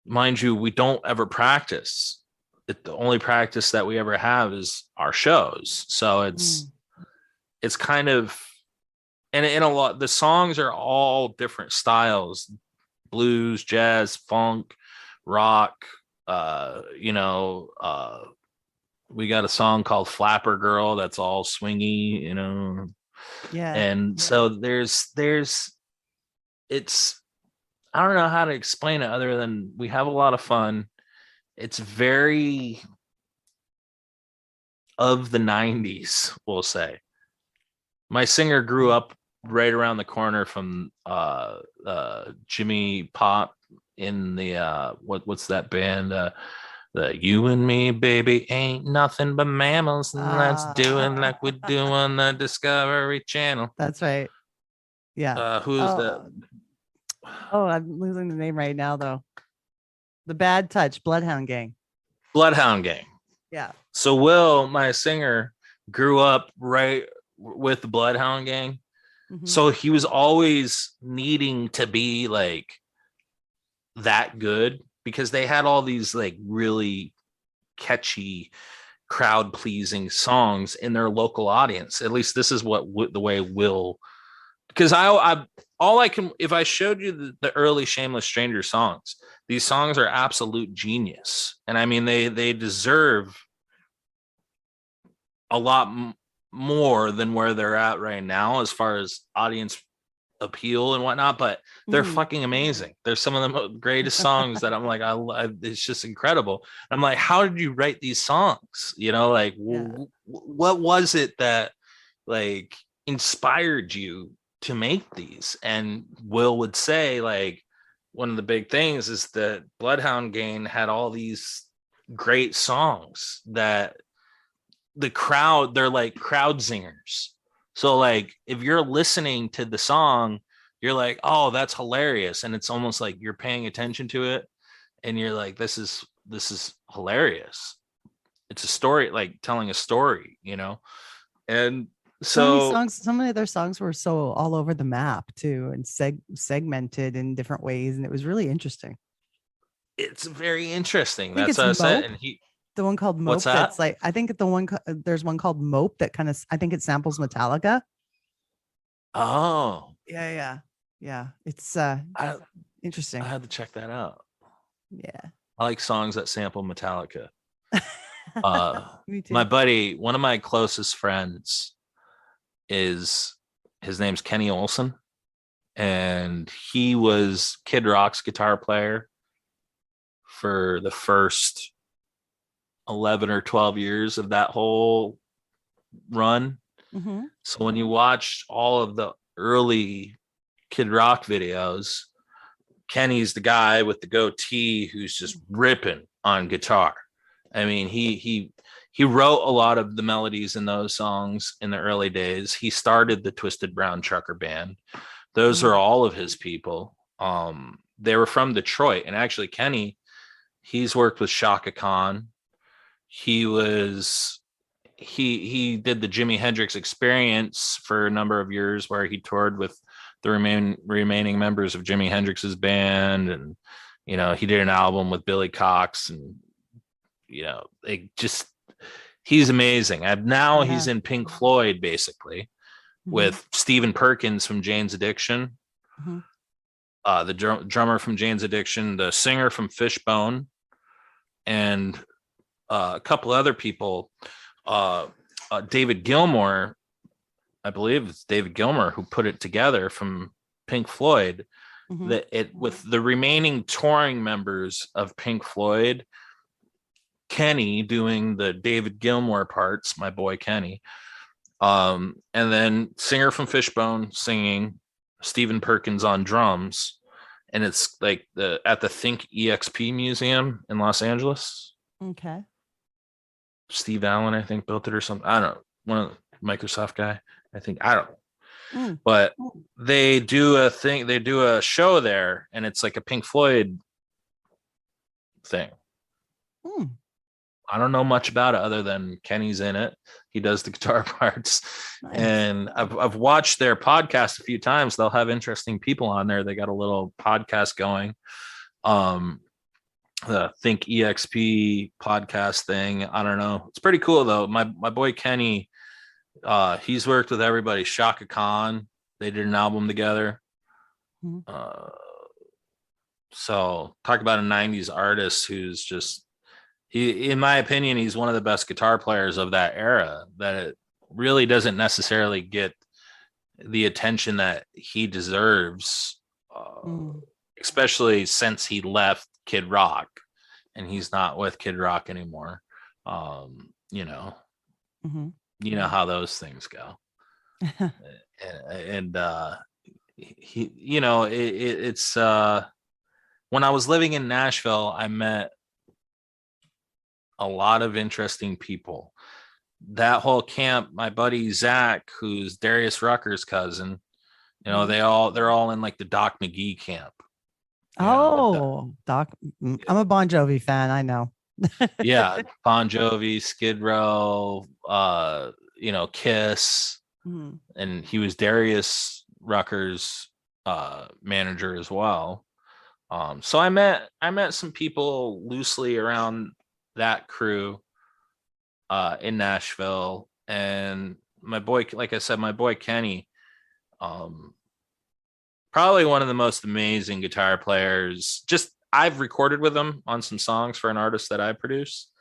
Mind you, we don't ever practice. The only practice that we ever have is our shows. So Mm. it's kind of, and in a lot, the songs are all different styles: blues, jazz, funk, rock. We got a song called Flapper Girl that's all swingy. Yeah. And so it's, I don't know how to explain it other than we have a lot of fun. It's very of the 90s, we'll say. My singer grew up right around the corner from Jimmy Pop in the what's that band? The You and Me, Baby, Ain't Nothing But Mammals, and let's do it like we do on the Discovery Channel. That's right. Yeah. Who's that? Oh, I'm losing the name right now though. The Bad Touch, Bloodhound Gang. Bloodhound Gang. Yeah. So Will, my singer, grew up right with the Bloodhound Gang. Mhm. So he was always needing to be like that good, because they had all these like really catchy, crowd pleasing songs in their local audience. At least this is what the way Will, because I all I can, if I showed you the early Shameless Stranger songs, these songs are absolute genius. And I mean, they deserve a lot more than where they're at right now as far as audience appeal and whatnot, but they're Mhm. fucking amazing. They're some of the greatest songs that I'm like, it's just incredible. I'm like, how did you write these songs? Like, Yeah. what was it that like inspired you to make these? And Will would say, like, one of the big things is that Bloodhound Gang had all these great songs that the crowd, they're like crowd singers. So like if you're listening to the song, you're like, oh, that's hilarious. And it's almost like you're paying attention to it and you're like, this is hilarious. It's a story, like telling a story. And So many so songs, some of their songs were so all over the map too, and segmented in different ways. And it was really interesting. it's very interesting. I think That's it's what I said. Mope, And the one called what's Mope. that? That's like, I think there's one called Mope that kind of, I think it samples Metallica. Oh, Yeah. Yeah. It's I, I interesting. had to check that out. Yeah. I like songs that sample Metallica. uh Me my too. buddy, one of my closest friends, is his name's Kenny Olson, and he was Kid Rock's guitar player for the first 11 or 12 years of that whole run. Mm-hmm. So when you watch all of the early Kid Rock videos, Kenny's the guy with the goatee who's just ripping on guitar. I mean, he wrote a lot of the melodies in those songs in the early days. He started the Twisted Brown Trucker Band. Those are all of his people. They were from Detroit, and actually Kenny, he's worked with Shaka Khan. He did the Jimi Hendrix Experience for a number of years, where he toured with the remaining members of Jimi Hendrix's band, and he did an album with Billy Cox, and he's amazing. He's in Pink Floyd, basically, with Stephen Perkins from Jane's Addiction, the drummer from Jane's Addiction, the singer from Fishbone, and a couple other people. David Gilmour, I believe it's David Gilmour who put it together from Pink Floyd. With the remaining touring members of Pink Floyd, Kenny doing the David Gilmour parts, my boy Kenny, and then singer from Fishbone singing, Stephen Perkins on drums, and it's like at the Think EXP Museum in Los Angeles. Okay. Steve Allen, I think, built it or something. I don't know. One of the Microsoft guy, I think. I don't know. But they do a show there, and it's like a Pink Floyd thing. I don't know much about it other than Kenny's in it. He does the guitar parts. Nice. And I've watched their podcast a few times. They'll have interesting people on there. They got a little podcast going. The Think EXP podcast thing. I don't know. It's pretty cool though. My boy Kenny, he's worked with everybody. Shaka Khan, they did an album together. So talk about a 90s artist who's just, in my opinion, he's one of the best guitar players of that era, that it really doesn't necessarily get the attention that he deserves, especially since he left Kid Rock and he's not with Kid Rock anymore. You know how those things go. and he, it's when I was living in Nashville, I met a lot of interesting people. That whole camp, my buddy Zach, who's Darius Rucker's cousin, they're all in like the Doc McGee camp. Doc. I'm a Bon Jovi fan. I know. Yeah, Bon Jovi, Skid Row, Kiss, and he was Darius Rucker's manager as well. So I met some people loosely around that crew in Nashville, and my boy, like I said, my boy Kenny, probably one of the most amazing guitar players. Just I've recorded with him on some songs for an artist that I produce.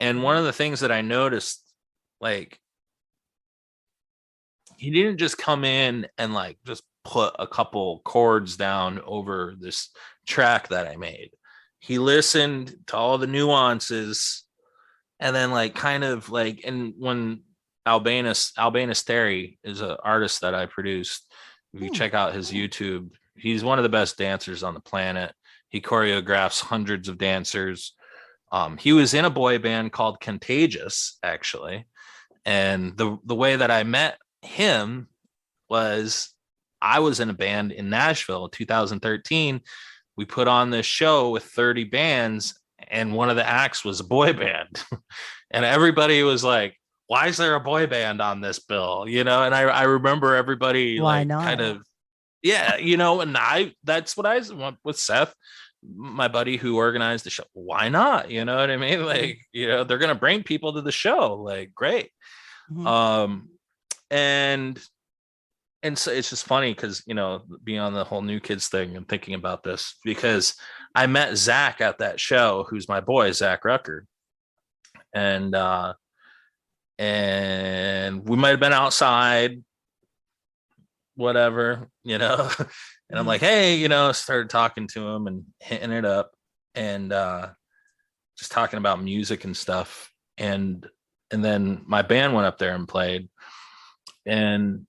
And one of the things that I noticed, like, he didn't just come in and like just put a couple chords down over this track that I made. He listened to all the nuances, and then like kind of like, and when Albinus Terry is an artist that I produced. If you check out his YouTube, he's one of the best dancers on the planet. He choreographs hundreds of dancers. He was in a boy band called Contagious, actually. And the way that I met him was I was in a band in Nashville in 2013. We put on this show with 30 bands, and one of the acts was a boy band. And everybody was like, why is there a boy band on this bill? And I remember everybody kind of, and that's what I went with Seth, my buddy who organized the show. Why not? You know what I mean? Like, they're going to bring people to the show. Like, great. And so it's just funny because, being on the whole New Kids thing and thinking about this, because I met Zach at that show, who's my boy, Zach Rucker. And and we might have been outside, whatever, you know. And I'm like, hey, you know, started talking to him and hitting it up, and just talking about music and stuff. And then my band went up there and played, and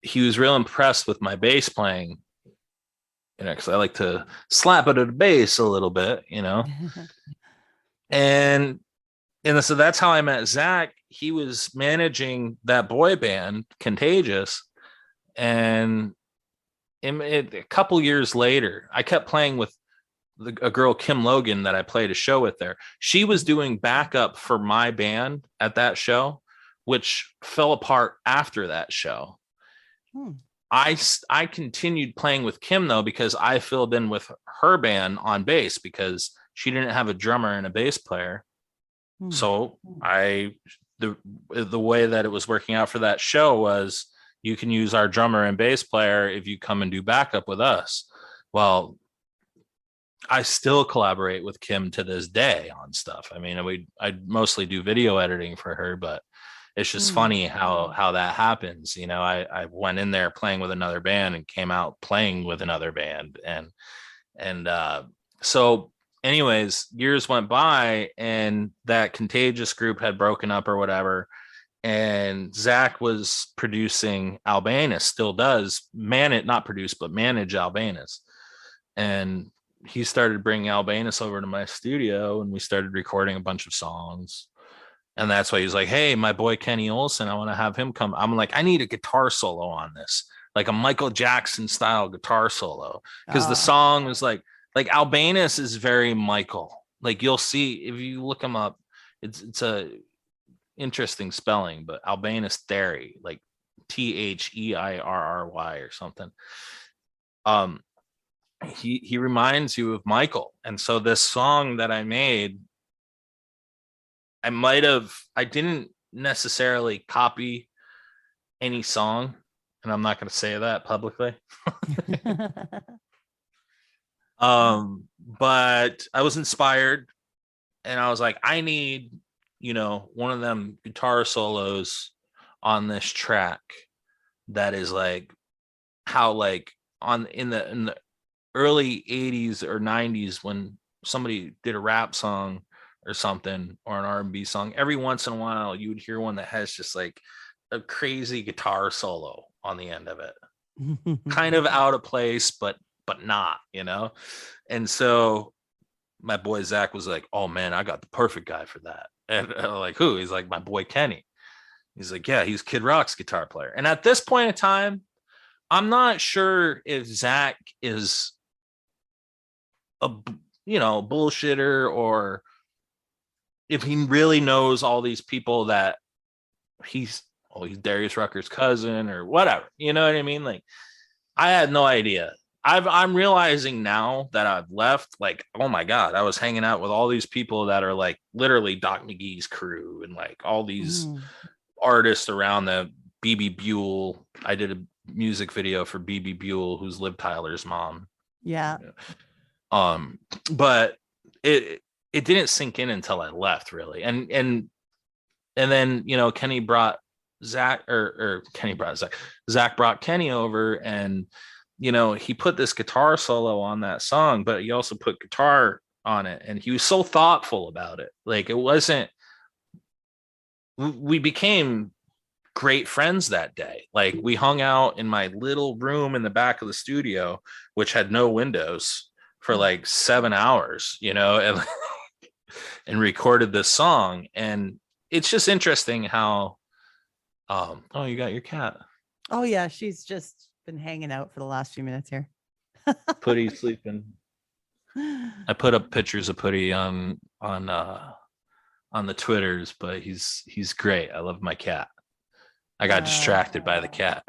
he was real impressed with my bass playing, you know, because I like to slap it at the bass a little bit, you know. and so that's how I met Zach. He was managing that boy band, Contagious, and a couple years later, I kept playing with a girl, Kim Logan, that I played a show with there. She was doing backup for my band at that show, which fell apart after that show. I continued playing with Kim though, because I filled in with her band on bass because she didn't have a drummer and a bass player. So the way that it was working out for that show was, you can use our drummer and bass player if you come and do backup with us. Well, I still collaborate with Kim to this day on stuff. I mean, I mostly do video editing for her, but it's just funny how that happens. You know, I went in there playing with another band and came out playing with another band. And so anyways, years went by, and that Contagious group had broken up or whatever. And Zach was producing Albanus, still does not produce, but manage Albanus. And he started bringing Albanus over to my studio, and we started recording a bunch of songs. And that's why he's like, hey, my boy Kenny Olson, I want to have him come. I'm like, I need a guitar solo on this, like a Michael Jackson style guitar solo. Because the song was like Albanus is very Michael. Like, you'll see if you look him up, it's a interesting spelling, but Albanus Theory, like Theirry or something. He reminds you of Michael. And so this song that I made, I didn't necessarily copy any song, and I'm not going to say that publicly. But I was inspired, and I was like, I need, you know, one of them guitar solos on this track that is like how, like, in the early 80s or 90s, when somebody did a rap song or something, or an R&B song, every once in a while you would hear one that has just like a crazy guitar solo on the end of it. Kind of out of place, but not, you know. And so my boy Zach was like, oh man, I got the perfect guy for that. And I'm like, who? He's like, my boy Kenny. He's like, yeah, he's Kid Rock's guitar player. And at this point in time, I'm not sure if Zach is a, you know, bullshitter, or if he really knows all these people that he's Darius Rucker's cousin or whatever. You know what I mean? Like, I had no idea. I'm realizing now that I've left, like, oh my God, I was hanging out with all these people that are like literally Doc McGee's crew, and like all these artists around the BB Buell. I did a music video for BB Buell, who's Liv Tyler's mom. Yeah. But it didn't sink in until I left, really. And then, you know, Kenny brought Zach, or Kenny brought Zach. Zach brought Kenny over, and you know, he put this guitar solo on that song, but he also put guitar on it, and he was so thoughtful about it. Like, it wasn't, we became great friends that day. Like, we hung out in my little room in the back of the studio, which had no windows, for like 7 hours, you know, and and recorded this song. And it's just interesting how oh, you got your cat. Oh yeah, she's just been hanging out for the last few minutes here. Putty sleeping. I put up pictures of Putty on the Twitters, but he's great. I love my cat. I got distracted by the cat.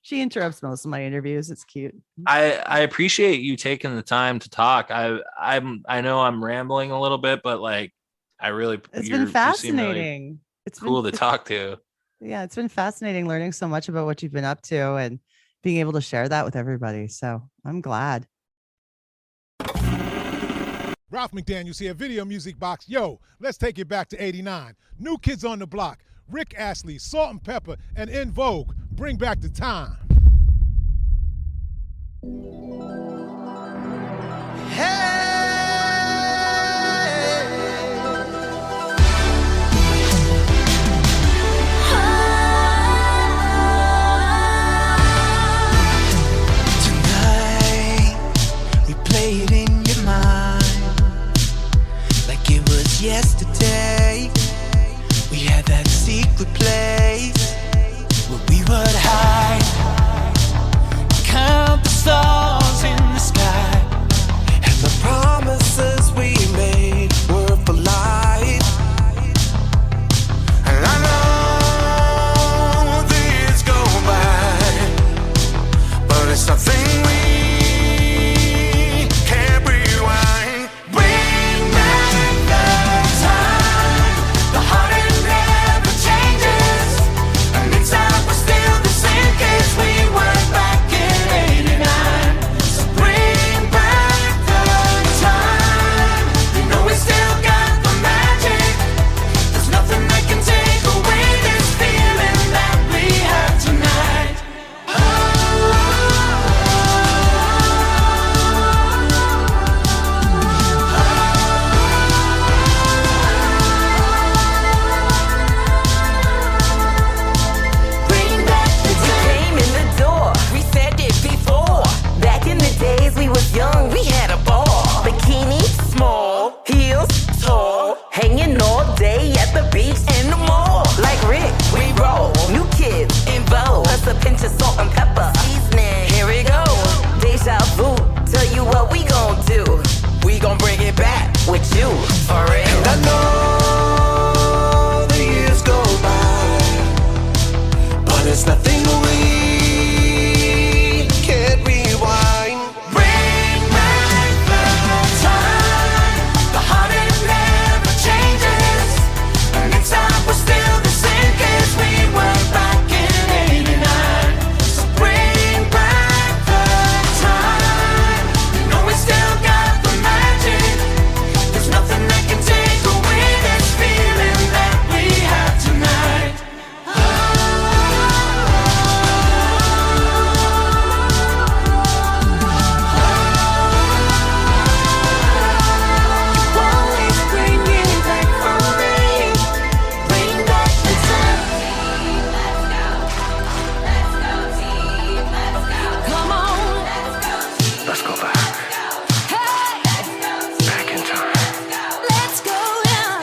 She interrupts most of my interviews. It's cute. I appreciate you taking the time to talk. I know I'm rambling a little bit, but like, I really, it's been fascinating. Really it's cool to talk to. Yeah, it's been fascinating learning so much about what you've been up to and being able to share that with everybody. So I'm glad. Ralph McDaniels here, Video Music Box. Yo, let's take it back to 89. New Kids on the Block, Rick Astley, Salt and Pepper, and In Vogue. Bring back the time. Yesterday, we had that secret place where we would hide, count the stars in the sky, and the promises we made were for life. And I know the years go by, but it's nothing we can't rewind. Bring back the time, the heart it never changes, and inside we're still the same case we were back in 89. So bring back the time, you know we still got the magic. There's nothing that can take away this feeling that we have tonight. Bring back the time. Came in the door, we said it before. Back in the days we was young, we had a ball. Bikini, small, heels, tall, hanging all day at the beach and the mall. Like Rick, we roll, new kids in vogue. Plus a pinch of salt and pepper. Seasoning, here we go. Deja vu, tell you what we gon' do. We gon' bring it back with you, for real. And I know the years go by, but it's nothing we can't rewind. Bring back the time, the heart it never changes, and inside we're still the same case we were back in 89. So bring back the time, you know we still got the magic. There's nothing that can take away this feeling that we have tonight. Always bring it back for me. Bring back the time. Come on. Let's go back. Back in time. Let's go now.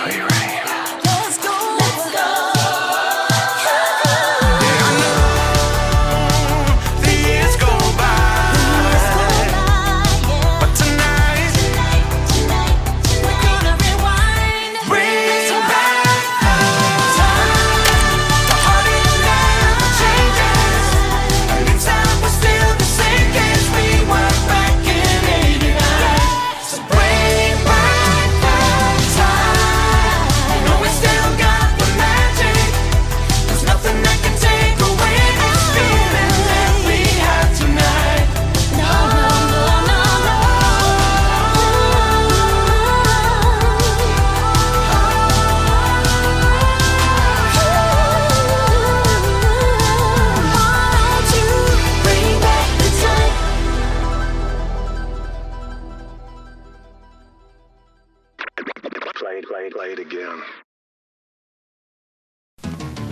Are you ready? Let's go. Let's go. Yeah, I know the years go by, but tonight we're gonna rewind. Bring back the time, the heart it never changes, and inside we're still the same case we were back in 89. So bring back the time, you know we still got the magic. There's nothing that can take away this feeling that we have tonight. No, no, no, no, Won't you bring back the time? Play it again.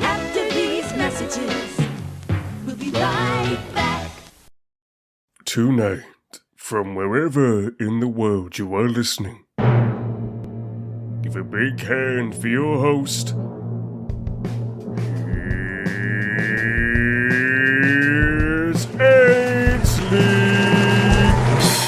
After these messages, we'll be right back. Tonight, from wherever in the world you are listening, give a big hand for your host. Here's Ainsley.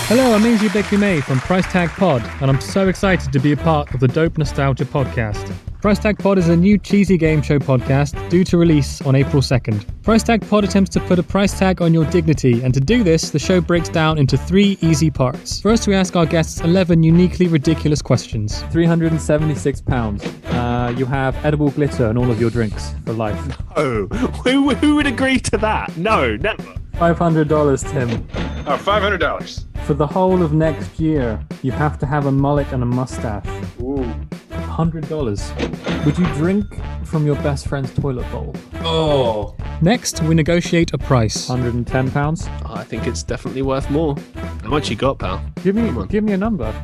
Hello, I'm Ainsley Beckley-May from Price Tag Pod, and I'm so excited to be a part of the Dope Nostalgia podcast. Price Tag Pod is a new cheesy game show podcast due to release on April 2nd. Price Tag Pod attempts to put a price tag on your dignity, and to do this, the show breaks down into 3 easy parts. First, we ask our guests 11 uniquely ridiculous questions. £376. You have edible glitter in all of your drinks for life. Oh, who would agree to that? No, never. $500, Tim. $500. For the whole of next year, you have to have a mullet and a mustache. Ooh. $100. Would you drink from your best friend's toilet bowl? Oh, Next, we negotiate a price. £110. I think it's definitely worth more. How much you got, pal? Give me a number.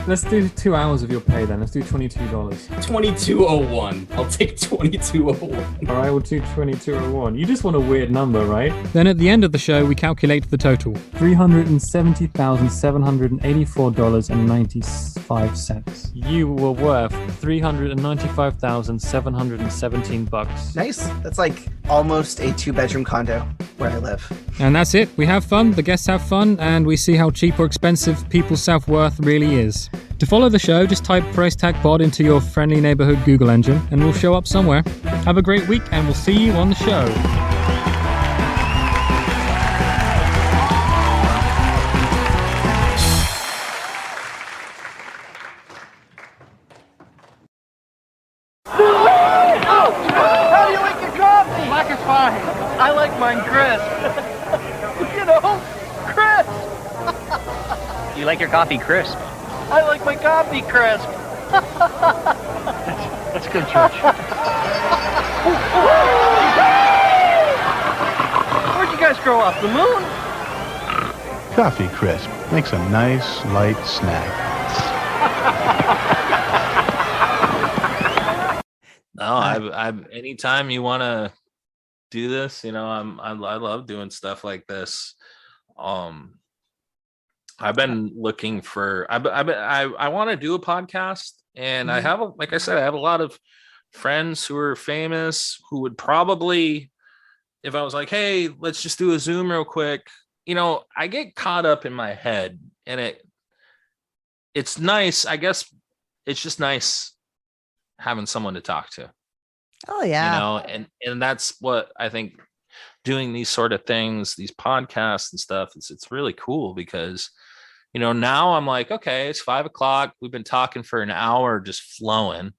Let's do 2 hours of your pay then. Let's do $22. 2201. I'll take 2201. All right, we'll do 2201. You just want a weird number, right? Then at the end of the show, we calculate the total. $370,784.95. You were worth $395,717. Nice. That's like almost a 2-bedroom condo where I live. And that's it. We have fun, the guests have fun, and we see how cheap or expensive people's self-worth really is. To follow the show, just type Price Tag Pod into your friendly neighborhood Google engine, and we'll show up somewhere. Have a great week, and we'll see you on the show. How do you like your coffee? Black is fine. I like mine crisp. You know, crisp. You like your coffee crisp? I like my coffee crisp. Let's go, George. Where'd you guys grow up? The moon? Coffee Crisp makes a nice, light snack. No, I've anytime you want to do this, you know, I love doing stuff like this. I've been looking for, I want to do a podcast, and I have, like I said, I have a lot of friends who are famous who would probably, if I was like, hey, let's just do a Zoom real quick, you know, I get caught up in my head, and it's nice. I guess it's just nice having someone to talk to. Oh yeah. You know, and that's what I think doing these sort of things, these podcasts and stuff, it's really cool because, you know, now I'm like, okay, it's 5 o'clock. We've been talking for an hour, just flowing.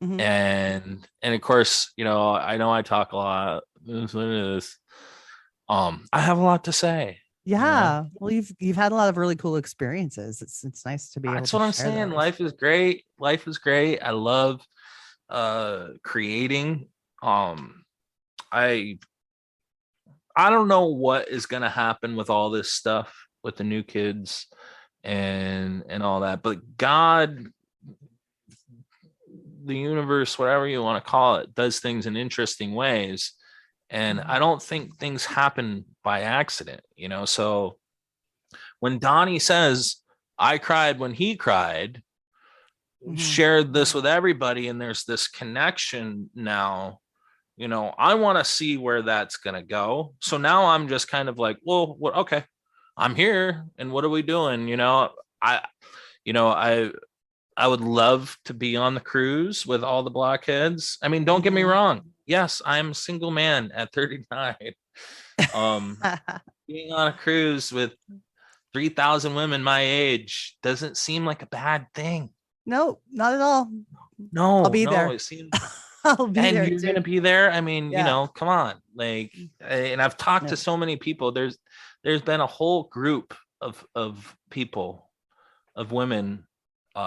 Mhm. And of course, you know I talk a lot. This is what it is. I have a lot to say. Yeah. Well, you've had a lot of really cool experiences. It's nice to be able That's to what I'm share saying. those. Life is great. Life is great. I love creating. I don't know what is going to happen with all this stuff with the new kids and all that, but God, the universe, whatever you want to call it, does things in interesting ways. And I don't think things happen by accident, you know? So when Donnie says, I cried when he cried, shared this with everybody, and there's this connection now, you know, I want to see where that's going to go. So now I'm just kind of like, well, okay, I'm here. And what are we doing? You know, I would love to be on the cruise with all the blockheads. I mean, don't get me wrong. Yes, I'm a single man at 39. Being on a cruise with 3,000 women my age doesn't seem like a bad thing. No, not at all. No, I'll be there. It seems, I'll be and there. you're too. gonna be there. I mean, Yeah. you know, come on, like, and I've talked to so many people. There's been a whole group of people, of women,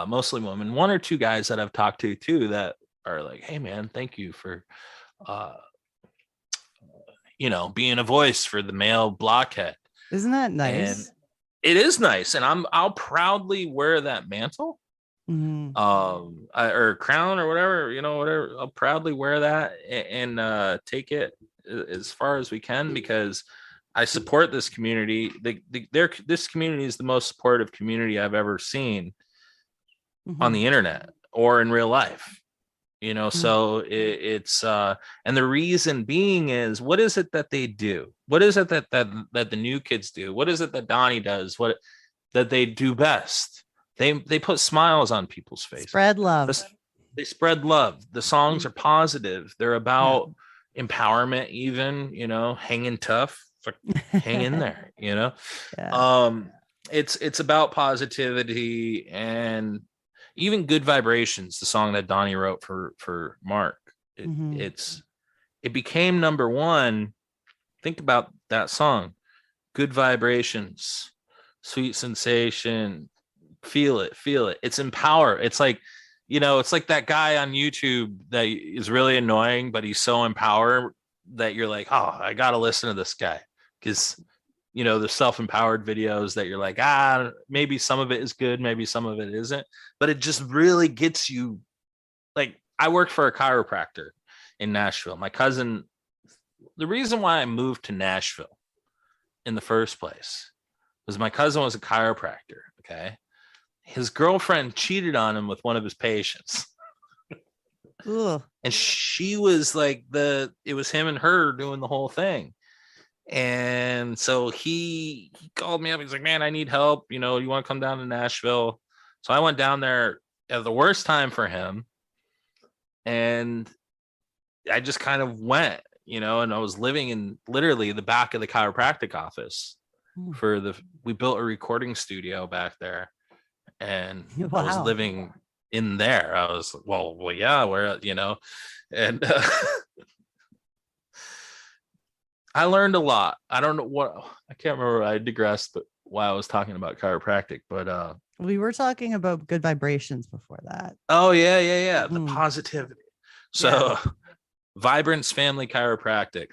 mostly women, 1 or 2 guys that I've talked to too that are like, hey man, thank you for you know, being a voice for the male blockhead. Isn't that nice? And it is nice, and I'll proudly wear that mantle, Mhm. or crown or whatever, you know, whatever. I'll proudly wear that and take it as far as we can, because I support this community. This community is the most supportive community I've ever seen on the internet or in real life, you know. So it's and the reason being is, what is it that they do? What is it that the new kids do? What is it that Donnie does? What that they do best? They put smiles on people's faces. Spread love. They spread love. The songs are positive. They're about empowerment, even, you know, hanging tough. Hang in there, you know. It's about positivity, and even Good Vibrations, the song that Donnie wrote for Mark. It became number 1. Think about that song, Good Vibrations. Sweet Sensation, feel it. It's empower. It's like, it's like that guy on YouTube that is really annoying, but he's so empowered that you're like, oh, I gotta listen to this guy. Because the self-empowered videos that you're like, maybe some of it is good, maybe some of it isn't, but it just really gets you. Like, I work for a chiropractor in Nashville. My cousin, the reason why I moved to Nashville in the first place was my cousin was a chiropractor. Okay. His girlfriend cheated on him with one of his patients. Ugh. And she was like, it was him and her doing the whole thing. And so he called me up. He's like, man, I need help. You want to come down to Nashville? So I went down there at the worst time for him. And I just kind of went, and I was living in literally the back of the chiropractic office we built a recording studio back there. And I was living in there. I was, well, yeah, where, and I learned a lot. I don't know I can't remember. I digressed, but why I was talking about chiropractic, but we were talking about good vibrations before that. Oh yeah. The positivity. So Vibrance Family Chiropractic,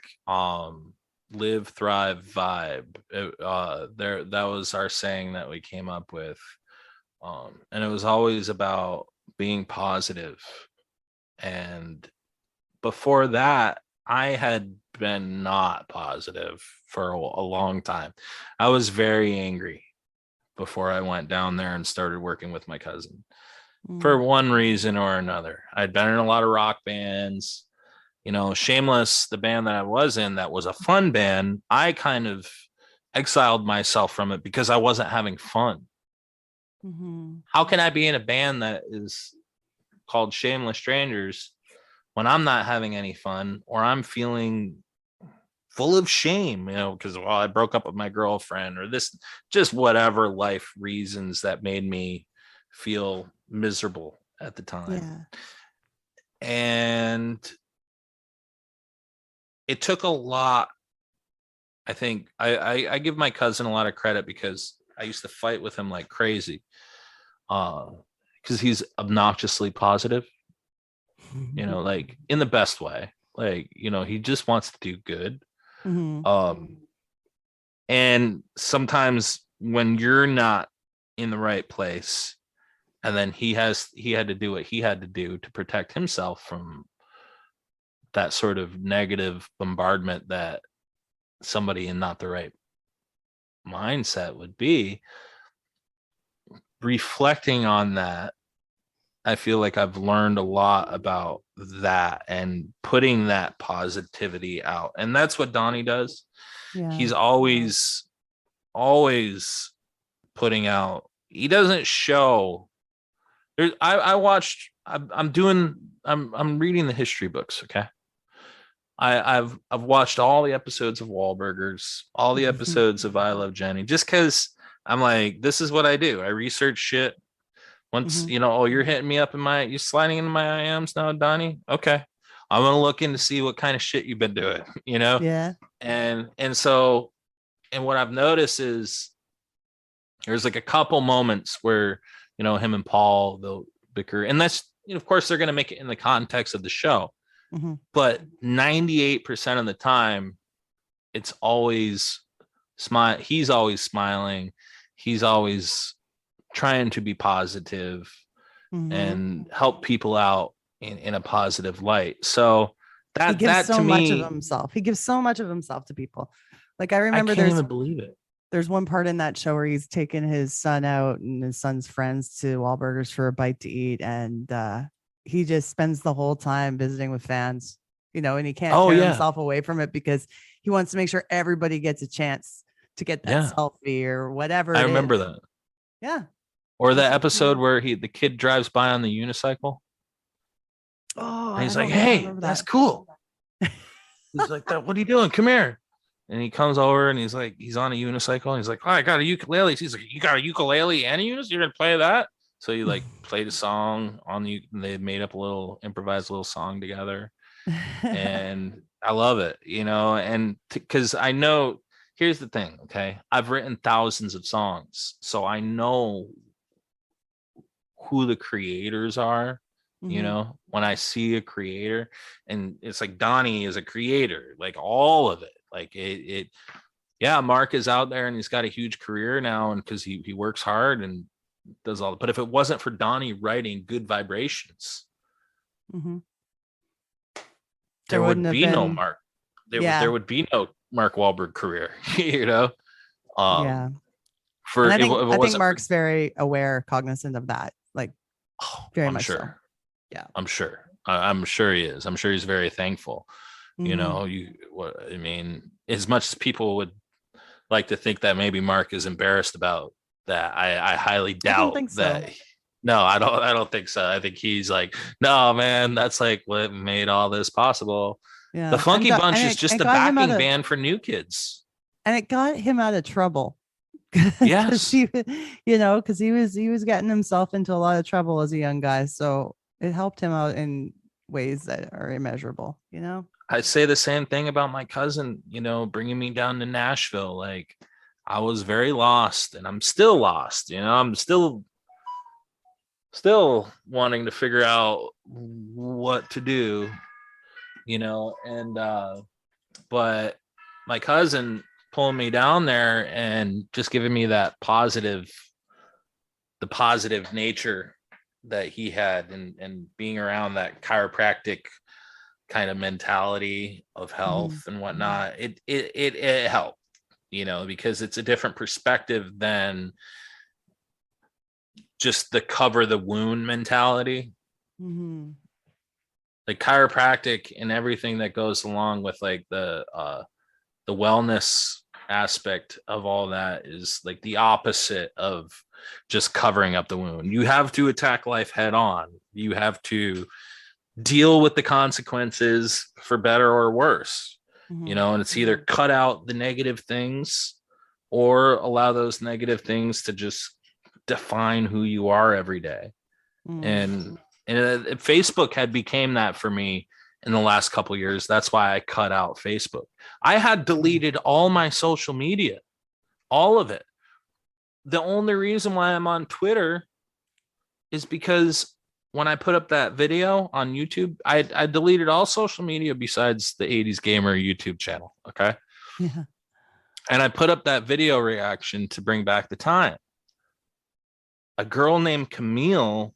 live, thrive, vibe. That was our saying that we came up with. And it was always about being positive. And before that, I had been not positive for a long time. I was very angry before I went down there and started working with my cousin for one reason or another. I'd been in a lot of rock bands, Shameless, the band that I was in, that was a fun band. I kind of exiled myself from it because I wasn't having fun. How can I be in a band that is called Shameless Strangers when I'm not having any fun, or I'm feeling full of shame, because, I broke up with my girlfriend, or this, just whatever life reasons that made me feel miserable at the time. Yeah. And it took a lot. I think I give my cousin a lot of credit because I used to fight with him like crazy. Because he's obnoxiously positive, like in the best way. Like, he just wants to do good. And sometimes when you're not in the right place, and then he had to do what he had to do to protect himself from that sort of negative bombardment that somebody in not the right mindset would be. Reflecting on that, I feel like I've learned a lot about that and putting that positivity out. And that's what Donnie does. Yeah. He's always putting out. He doesn't show. I'm reading the history books. Okay. I've watched all the episodes of Wahlburgers, all the episodes of I Love Jenny, just because I'm like, this is what I do. I research shit. Once, you're hitting me up you're sliding into my IMs now, Donnie. Okay. I'm going to look in to see what kind of shit you've been doing, Yeah. And so, and what I've noticed is there's like a couple moments where, him and Paul, they'll bicker, and that's, of course they're going to make it in the context of the show, but 98% of the time it's always smile. He's always smiling. He's always trying to be positive and help people out in a positive light. So he gives so much of himself. He gives so much of himself to people. Like, I remember I can't even believe it. There's one part in that show where he's taking his son out and his son's friends to Wahlburgers for a bite to eat. And he just spends the whole time visiting with fans, and he can't tear himself away from it because he wants to make sure everybody gets a chance to get that selfie or whatever. I remember that. Yeah. Or that episode where the kid drives by on the unicycle. Oh, and he's like, hey, that's cool. He's like, what are you doing? Come here. And he comes over and he's like, he's on a unicycle. And he's like, oh, I got a ukulele. He's like, you got a ukulele and a unicycle? You're going to play that? So he like played a song on the, they made up improvised little song together. And I love it, and because I know here's the thing, okay? I've written thousands of songs, so I know who the creators are. You know, when I see a creator, and it's like Donnie is a creator, like all of it. Like it yeah, Mark is out there and he's got a huge career now, and because he works hard and does all. But if it wasn't for Donnie writing Good Vibrations, Mm-hmm. there would wouldn't have be no been- Mark. Yeah. There would be no Mark Wahlberg career. You know, Yeah. For And I if think, it I think wasn't for- Mark's very aware, cognizant of that. Like, very I'm much sure. so. Yeah. I'm sure. I'm sure he is. I'm sure he's very thankful. You Mhm. know, what I mean, as much as people would like to think that maybe Mark is embarrassed about that, I highly doubt think so. that. No, I don't think so. I think he's like, no, man, that's like what made all this possible. Yeah. The Funky And got- Bunch and is it- just it the got him out backing of- band for New Kids. And it got him out of trouble. Yes. Because he, you know, because he was getting himself into a lot of trouble as a young guy. So it helped him out in ways that are immeasurable, you know? I say the same thing about my cousin, you know, bringing me down to Nashville. Like, I was very lost, and I'm still lost. You know, I'm still wanting to figure out what to do, you know, and but my cousin pulling me down there and just giving me that positive, the positive nature that he had, and being around that chiropractic kind of mentality of health and whatnot, it helped, you know, because it's a different perspective than just the cover the wound mentality. Mm-hmm. Like chiropractic and everything that goes along with like the wellness aspect of all that is like the opposite of just covering up the wound. You have to attack life head on. You have to deal with the consequences for better or worse, you know, and it's either cut out the negative things or allow those negative things to just define who you are every day. And Facebook had became that for me in the last couple of years. That's why I cut out Facebook. I had deleted all my social media, all of it. The only reason why I'm on Twitter is because when I put up that video on YouTube, I deleted all social media besides the 80's Gamer YouTube channel. Okay. Yeah. And I put up that video reaction to bring back the time. A girl named Camille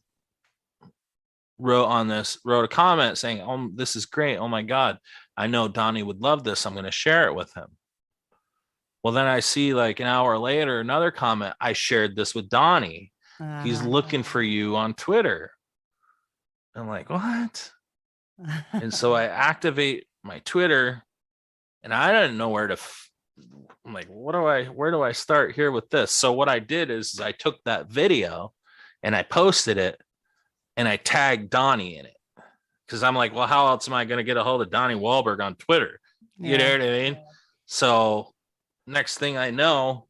wrote a comment saying, "Oh, this is great. Oh my God. I know Donnie would love this. I'm going to share it with him." Well, then I see like an hour later, another comment. "I shared this with Donnie. He's looking for you on Twitter." I'm like, what? And so I activate my Twitter, and I didn't know where to. I'm like, where do I start here with this? So what I did is I took that video and I posted it and I tagged Donnie in it. Because I'm like, well, how else am I going to get a hold of Donnie Wahlberg on Twitter? You know what I mean? Yeah. So next thing I know,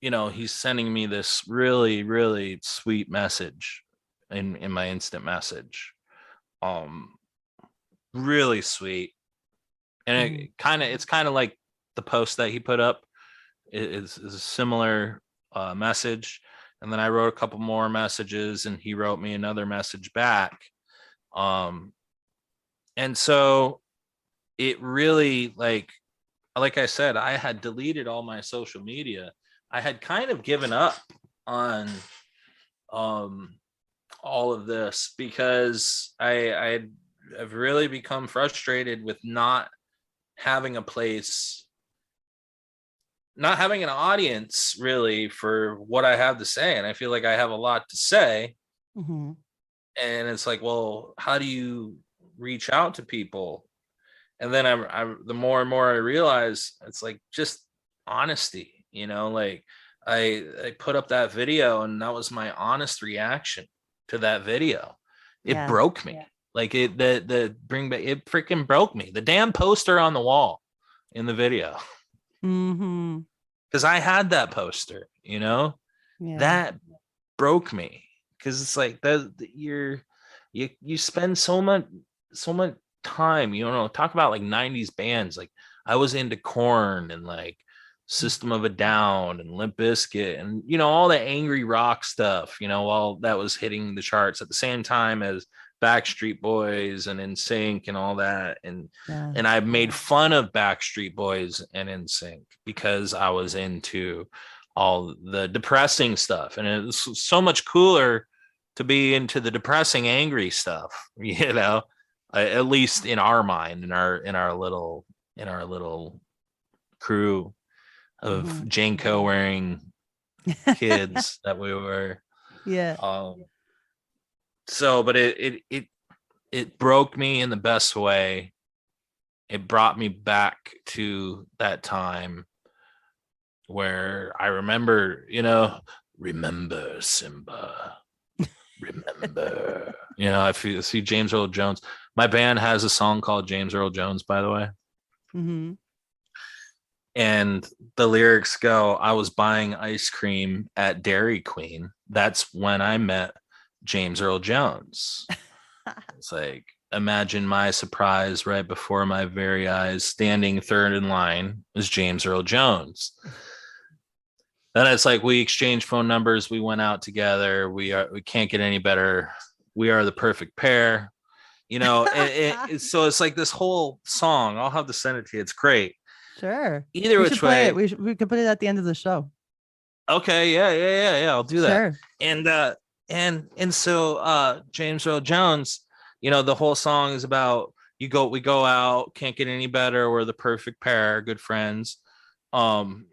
you know, he's sending me this really, really sweet message in my instant message. Really sweet. And it's kind of like the post that he put up is a similar message. And then I wrote a couple more messages and he wrote me another message back. And so it really, like I said, I had deleted all my social media. I had kind of given up on all of this because I've really become frustrated with not having a place, not having an audience really for what I have to say. And I feel like I have a lot to say. Mm-hmm. And it's like, well, how do you reach out to people? And then I the more and more I realize it's like just honesty, you know, like I put up that video and that was my honest reaction to that video. It broke me. Like it freaking broke me. The damn poster on the wall in the video. Mm-hmm. Because I had that poster, you know, that broke me. Because it's like you spend so much time, you know, talk about like 90's bands. Like I was into Korn and like System of a Down and Limp Bizkit and, you know, all the angry rock stuff, you know, while that was hitting the charts at the same time as Backstreet Boys and NSYNC and all that. And I made fun of Backstreet Boys and NSYNC because I was into all the depressing stuff. And it's so much cooler to be into the depressing, angry stuff, you know, at least in our mind, in our little crew of Janko wearing kids that we were. Yeah. So, but it broke me in the best way. It brought me back to that time where I remember, you know, remember Simba, remember, you know, I see James Earl Jones. My band has a song called James Earl Jones, by the way. Mm-hmm. And the lyrics go, I was buying ice cream at Dairy Queen. That's when I met James Earl Jones. It's like, imagine my surprise right before my very eyes, standing third in line is James Earl Jones. Then it's like, we exchanged phone numbers. We went out together. We can't get any better. We are the perfect pair. You know, so it's like this whole song. I'll have to send it to you. It's great. Sure. Either which way. We could put it at the end of the show. Okay. Yeah. I'll do that. Sure. And so James Earl Jones, you know, the whole song is about we go out, can't get any better. We're the perfect pair, good friends. And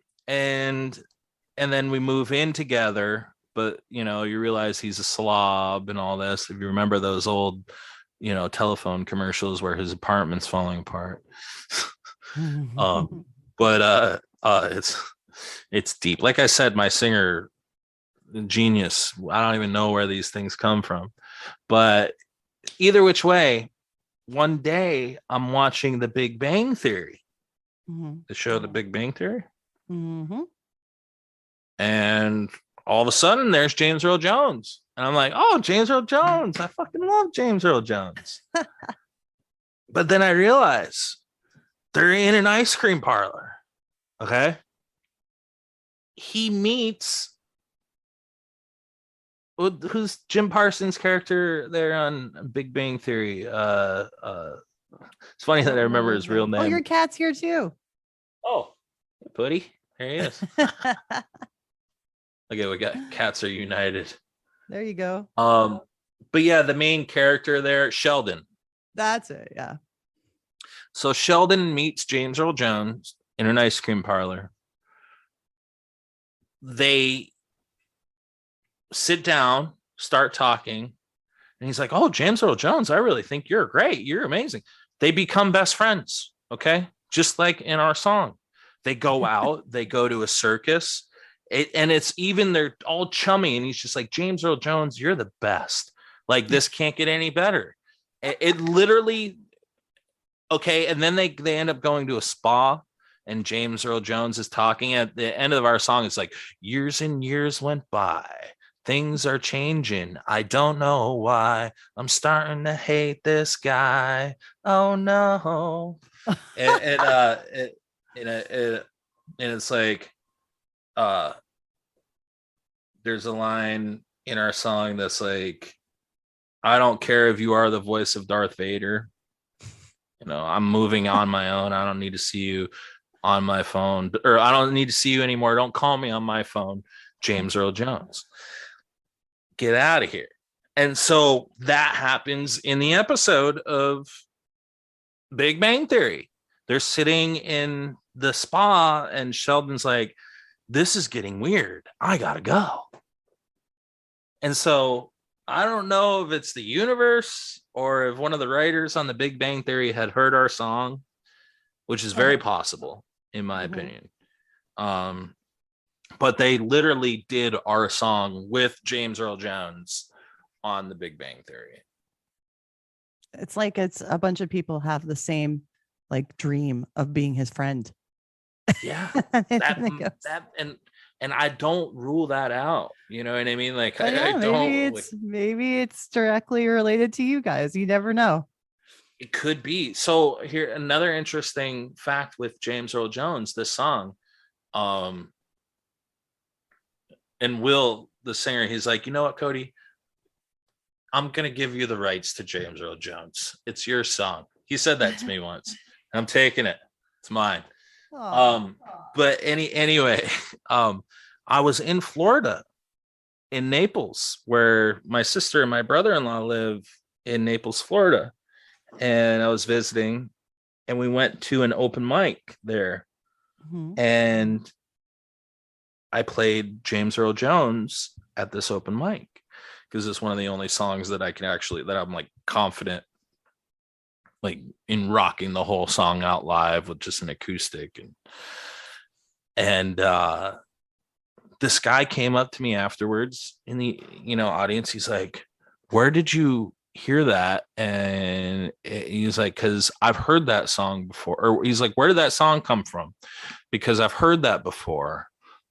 then we move in together, but you know, you realize he's a slob and all this. If you remember those old, you know, telephone commercials where his apartment's falling apart. But it's deep. Like I said, my singer genius. I don't even know where these things come from. But either which way, one day I'm watching The Big Bang Theory. The show The Big Bang Theory. And all of a sudden there's James Earl Jones. And I'm like, oh, James Earl Jones. I fucking love James Earl Jones. But then I realize they're in an ice cream parlor. Okay. He meets, who's Jim Parsons' character there on Big Bang Theory? It's funny that I remember his real name. Oh, your cat's here too. Oh, Putty. There he is. Okay, we got Cats Are United. There you go. But yeah, the main character there, Sheldon. That's it. Yeah. So Sheldon meets James Earl Jones in an ice cream parlor. They sit down, start talking, and he's like, oh, James Earl Jones, I really think you're great. You're amazing. They become best friends. Okay. Just like in our song. They go out, they go to a circus. And it's even, they're all chummy. And he's just like, James Earl Jones, you're the best. Like, this can't get any better. It literally, okay. And then they end up going to a spa, and James Earl Jones is talking at the end of our song. It's like, years and years went by. Things are changing. I don't know why. I'm starting to hate this guy. Oh no. And it's like, there's a line in our song that's like, I don't care if you are the voice of Darth Vader. You know, I'm moving on my own. I don't need to see you on my phone, or I don't need to see you anymore. Don't call me on my phone. James Earl Jones. Get out of here. And so that happens in the episode of Big Bang Theory. They're sitting in the spa, and Sheldon's like, this is getting weird. I gotta go. And so I don't know if it's the universe or if one of the writers on the Big Bang Theory had heard our song, which is very possible, in my opinion. But they literally did our song with James Earl Jones on the Big Bang Theory. It's like it's a bunch of people have the same like dream of being his friend. Yeah. And I don't rule that out. You know what I mean? Like, I don't. Maybe it's directly related to you guys. You never know. It could be. So here, another interesting fact with James Earl Jones, this song, And Will, the singer, he's like, you know what, Cody? I'm gonna give you the rights to James Earl Jones. It's your song. He said that to me once. I'm taking it. It's mine. But anyway, I was in Florida, in Naples, where my sister and my brother-in-law live in Naples, Florida. And I was visiting, and we went to an open mic there. And I played James Earl Jones at this open mic because it's one of the only songs that I can actually, that I'm like confident like in rocking the whole song out live with just an acoustic. And this guy came up to me afterwards in the audience. He's like, where did you hear that? And he's like, because I've heard that song before. Or he's like, where did that song come from? Because I've heard that before,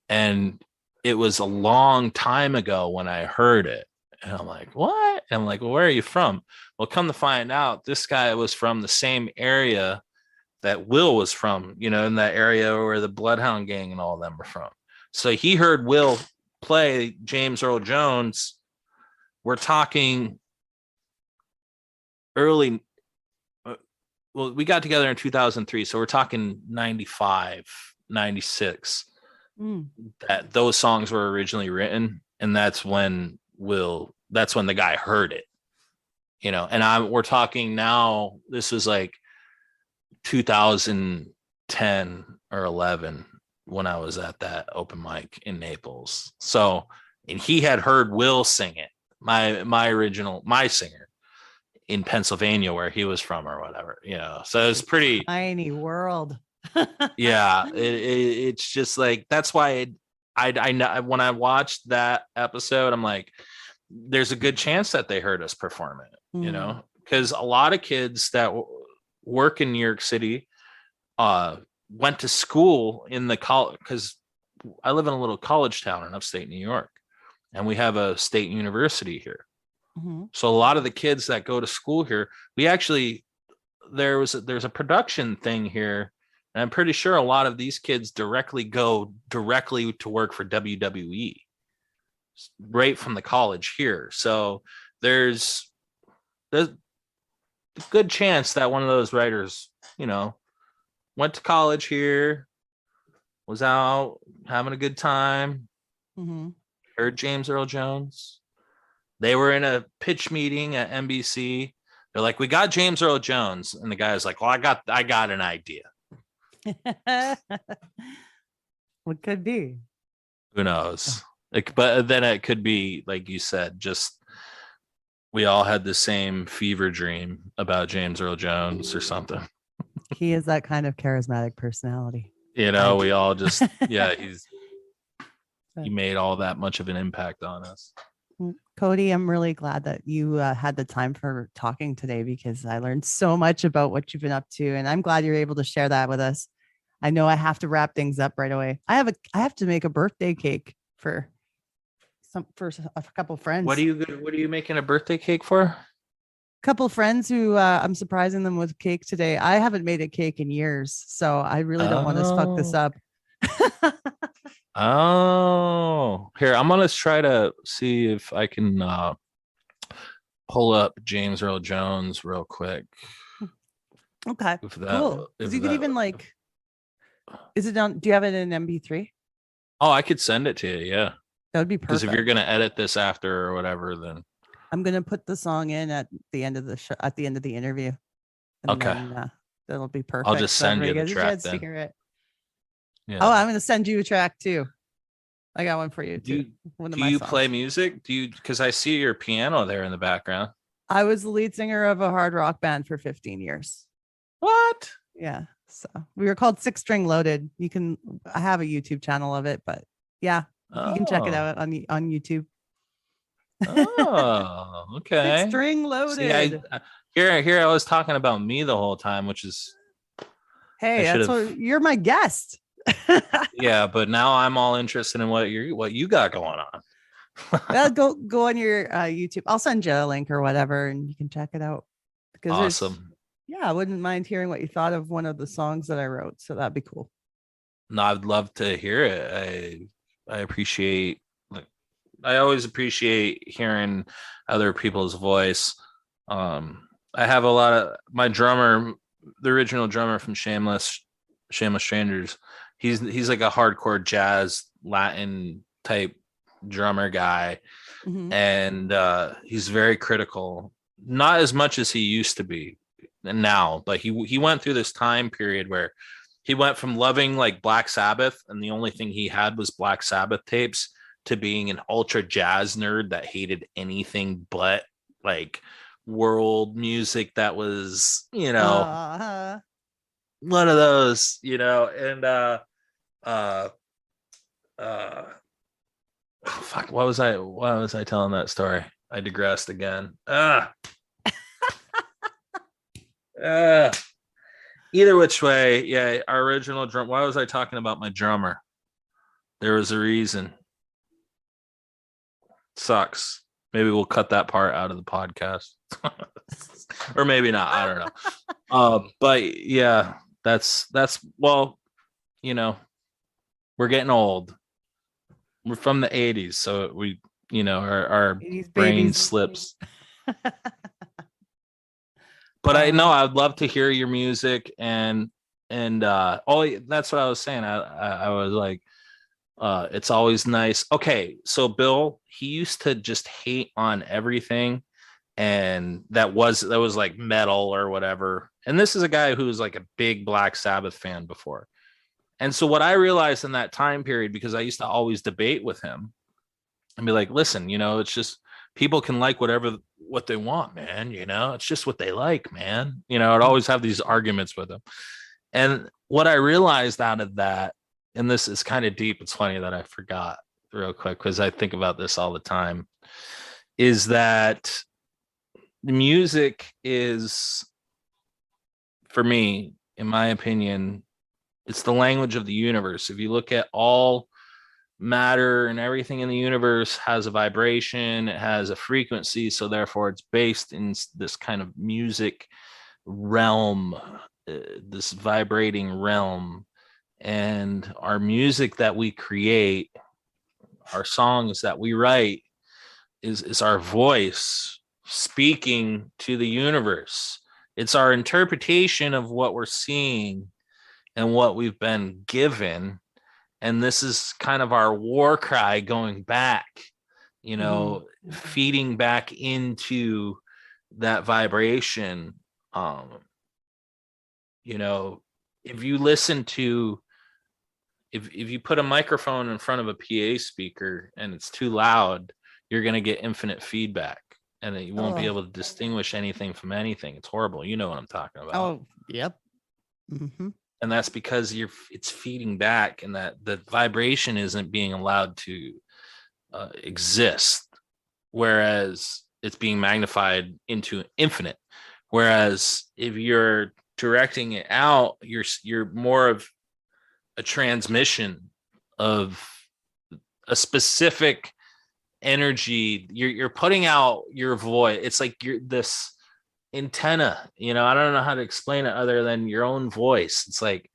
and it was a long time ago when I heard it. And I'm like, what? And I'm like, well, where are you from? Well, come to find out, this guy was from the same area that Will was from, in that area where the Bloodhound Gang and all of them were from. So he heard Will play James Earl Jones. We're talking early. Well, we got together in 2003. So we're talking 95, 96. That those songs were originally written. And that's when the guy heard it, and we're talking now, this was like 2010 or 11 when I was at that open mic in Naples. So, and he had heard Will sing it, my singer in Pennsylvania where he was from or whatever, so it's pretty tiny world. Yeah. It's just like, that's why I know when I watched that episode, I'm like, there's a good chance that they heard us perform it, because a lot of kids that work in New York City went to school in the college, because I live in a little college town in upstate New York, and we have a state university here. So a lot of the kids that go to school here, there's a production thing here. And I'm pretty sure a lot of these kids go directly to work for WWE right from the college here. So there's a good chance that one of those writers, went to college here, was out having a good time, heard James Earl Jones. They were in a pitch meeting at NBC. They're like, we got James Earl Jones. And the guy's like, well, I got an idea. What could be? Who knows? But then it could be, like you said, just we all had the same fever dream about James Earl Jones or something. He is that kind of charismatic personality. We all just, he made all that much of an impact on us. Cody, I'm really glad that you had the time for talking today, because I learned so much about what you've been up to, and I'm glad you're able to share that with us. I know I have to wrap things up right away. I have to make a birthday cake for a couple friends. What are you making a birthday cake for? A couple friends who I'm surprising them with cake today. I haven't made a cake in years, so I really don't want to fuck this up. Oh, here, I'm gonna try to see if I can pull up James Earl Jones real quick. Okay, cool. Because you could even is it on? Do you have it in MP3? Oh, I could send it to you. Yeah, that would be perfect. Because if you're gonna edit this after or whatever, then I'm gonna put the song in at the end of the show, at the end of the interview. Okay, that'll be perfect. I'll just send you the track then. Yeah. Oh, I'm gonna send you a track too. I got one for you too. Do you play music? Because I see your piano there in the background. I was the lead singer of a hard rock band for 15 years. What? Yeah. So we were called Six String Loaded. I have a YouTube channel of it, but yeah, you can check it out on YouTube. Oh, okay. Six String Loaded. See, here I was talking about me the whole time, which is, hey, you're my guest. Yeah, but now I'm all interested in what you got going on. Well, go on your YouTube. I'll send you a link or whatever, and you can check it out. Awesome. Yeah, I wouldn't mind hearing what you thought of one of the songs that I wrote. So that'd be cool. No, I'd love to hear it. I appreciate, like, I always appreciate hearing other people's voice. I have a lot of my drummer, the original drummer from Shameless Strangers. He's like a hardcore jazz Latin type drummer guy, Mhm. and he's very critical. Not as much as he used to be now, but he went through this time period where he went from loving like Black Sabbath, and the only thing he had was Black Sabbath tapes, to being an ultra jazz nerd that hated anything but like world music that was, Uh-huh. one of those, and uh uh oh, fuck, why was I telling that story? I digressed again. Uh, Either which way, yeah, our original drum. Why was I talking about my drummer? There was a reason. Sucks. Maybe we'll cut that part out of the podcast. Or maybe not. I don't know. But yeah, that's well, we're getting old. We're from the 80s, so we, our 80s brain babies. slips. But I know I'd love to hear your music, and that's what I was saying. I was like, it's always nice. Okay, so Bill, he used to just hate on everything, and that was like metal or whatever. And this is a guy who was like a big Black Sabbath fan before. And so what I realized in that time period, because I used to always debate with him and be like, listen, it's just people can like what they want, man. It's just what they like, man. I'd always have these arguments with him. And what I realized out of that, and this is kind of deep, it's funny that I forgot real quick because I think about this all the time, is that the music is, for me, in my opinion, it's the language of the universe. If you look at all matter and everything in the universe has a vibration, it has a frequency, so therefore it's based in this kind of music realm, this vibrating realm. And our music that we create, our songs that we write, is our voice speaking to the universe. It's our interpretation of what we're seeing and what we've been given. And this is kind of our war cry going back, feeding back into that vibration. If you listen to, if you put a microphone in front of a PA speaker and it's too loud, you're going to get infinite feedback, and you won't be able to distinguish anything from anything. It's horrible. You know what I'm talking about. Oh, yep. Mm-hmm. And that's because it's feeding back, and that the vibration isn't being allowed to exist, whereas it's being magnified into infinite. Whereas if you're directing it out, you're more of a transmission of a specific energy. You're putting out your voice. It's like you're this antenna, I don't know how to explain it other than your own voice. It's like,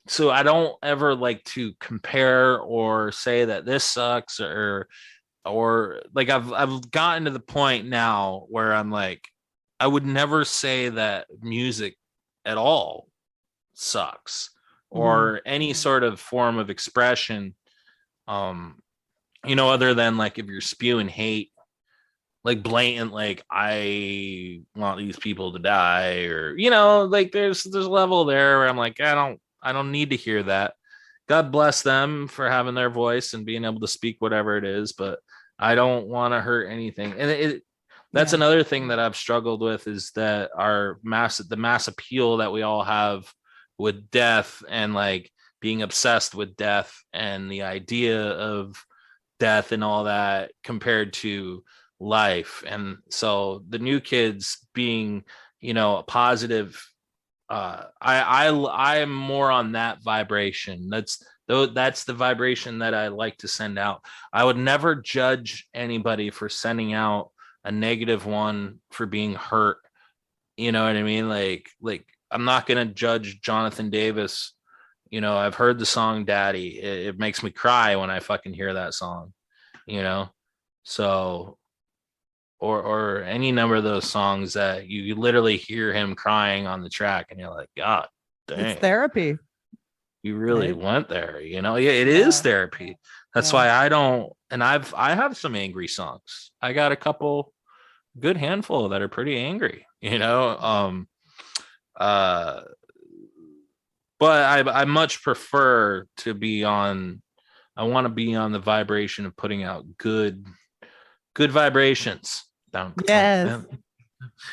so I don't ever like to compare or say that this sucks, or like I've gotten to the point now where I'm like, I would never say that music at all sucks, or any sort of form of expression, other than like if you're spewing hate, like blatant, like I want these people to die, or like there's a level there where I'm like, I don't need to hear that. God bless them for having their voice and being able to speak whatever it is, but I don't want to hurt anything. And that's another thing that I've struggled with, is that the mass appeal that we all have with death, and like being obsessed with death and the idea of death and all that, compared to life. And so the new kids being, a positive, I am more on that vibration. That's the vibration that I like to send out. I would never judge anybody for sending out a negative one for being hurt. You know what I mean? Like I'm not going to judge Jonathan Davis You know, I've heard the song Daddy. It makes me cry when I fucking hear that song, you know? So, or any number of those songs that you literally hear him crying on the track and you're like, God It's dang, therapy. you really right? went there, you know? Yeah, it is therapy. That's Yeah. why I don't, and I have some angry songs. I got a couple good handful that are pretty angry, you know? Uh, but I much prefer to be on, I want to be on the vibration of putting out good vibrations. Down, Yes.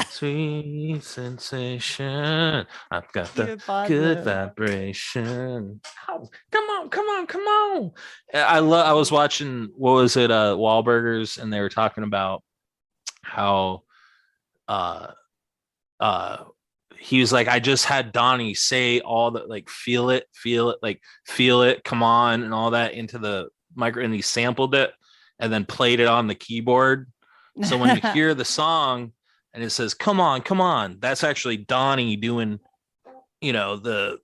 sweet sensation. I've got the Good positive. good vibration. Oh, come on, come on, come on. I was watching, what was it, Wahlburgers, and they were talking about how uh he was like, I just had Donnie say all the, like, feel it, like, feel it, come on, and all that into the micro, and he sampled it and then played it on the keyboard. So when you hear the song and it says, come on, that's actually Donnie doing, you know, the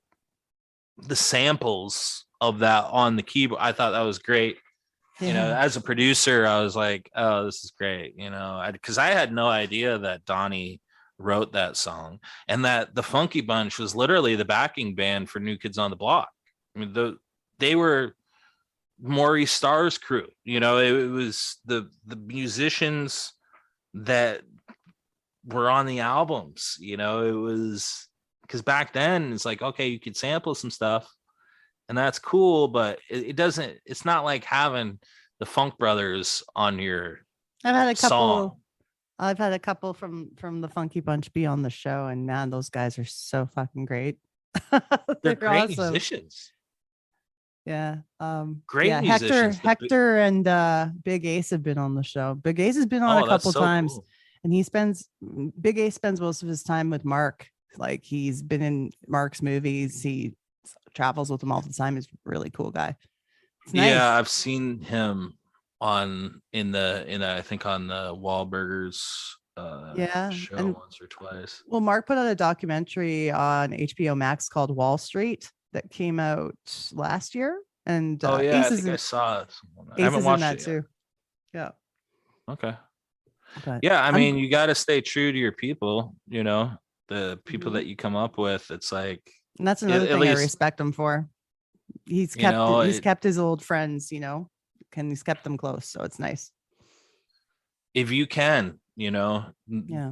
samples of that on the keyboard. I thought that was great. You know, as a producer, I was like, oh, this is great. You know, because I had no idea that Donnie wrote that song, and that the Funky Bunch was literally the backing band for New Kids on the Block. I mean, they were Maurice Starr's crew. You know, it was the musicians that were on the albums. You know, it was, because back then it's like, okay, you could sample some stuff and that's cool, but it doesn't, it's not like having the Funk Brothers on your I've had a couple. song. I've had a couple from the Funky Bunch be on the show, and man, those guys are so fucking great. They're great awesome. musicians. Yeah. Great yeah, musicians. Hector and Big Ace have been on the show. Big Ace has been on a Oh, that's couple so times, cool. and Big Ace spends most of his time with Mark. Like, he's been in Mark's movies. He travels with him all the time. He's a really cool guy. It's nice. Yeah, I've seen him in I think on the Wahlburgers show and- once or twice. Well, Mark put out a documentary on HBO Max called Wall Street that came out last year. And Oh yeah, Ace I is think I in, saw it. I Ace haven't is in watched that it yet. too. Yeah. Okay. But Yeah, I I'm- mean, you got to stay true to your people, you know, the people Mhm. that you come up with. It's like, And that's another at thing least- I respect him for. He's You kept know, he's it- kept his old friends, you know, and he's kept them close. So it's nice. if you can, you know, Yeah.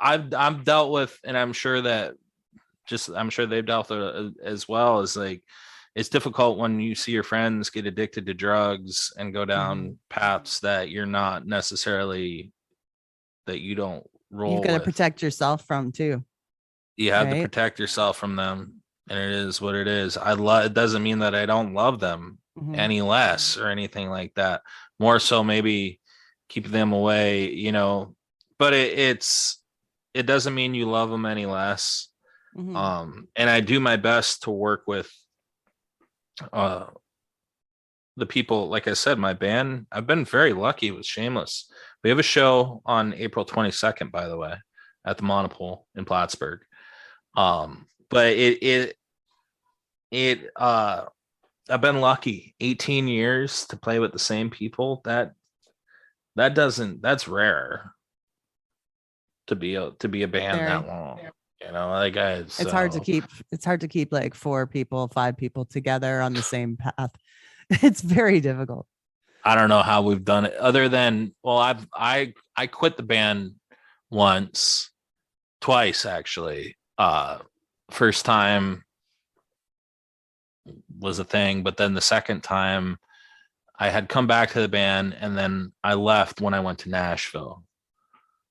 I've dealt with, and I'm sure they've dealt with it as well, as like, it's difficult when you see your friends get addicted to drugs and go down paths that you're not necessarily, that you don't roll You've got to with. protect yourself from too. You have to right? protect yourself from them, and it is what it is. It doesn't mean that I don't love them Mhm. any less or anything like that. More so, maybe keep them away, you know, but it doesn't mean you love them any less. Mhm. And I do my best to work with the people. Like I said, my band, I've been very lucky with Shameless. We have a show on April 22nd, by the way, at the Monopole in Plattsburgh. But I've been lucky 18 years to play with the same people. That's rare to be a band Very. that long. You know, like guys, It's hard to keep like 4 people, 5 people together on the same path. It's very difficult. I don't know how we've done it, other than, well, I quit the band twice actually. First time was a thing, but then the second time I had come back to the band, and then I left when I went to Nashville.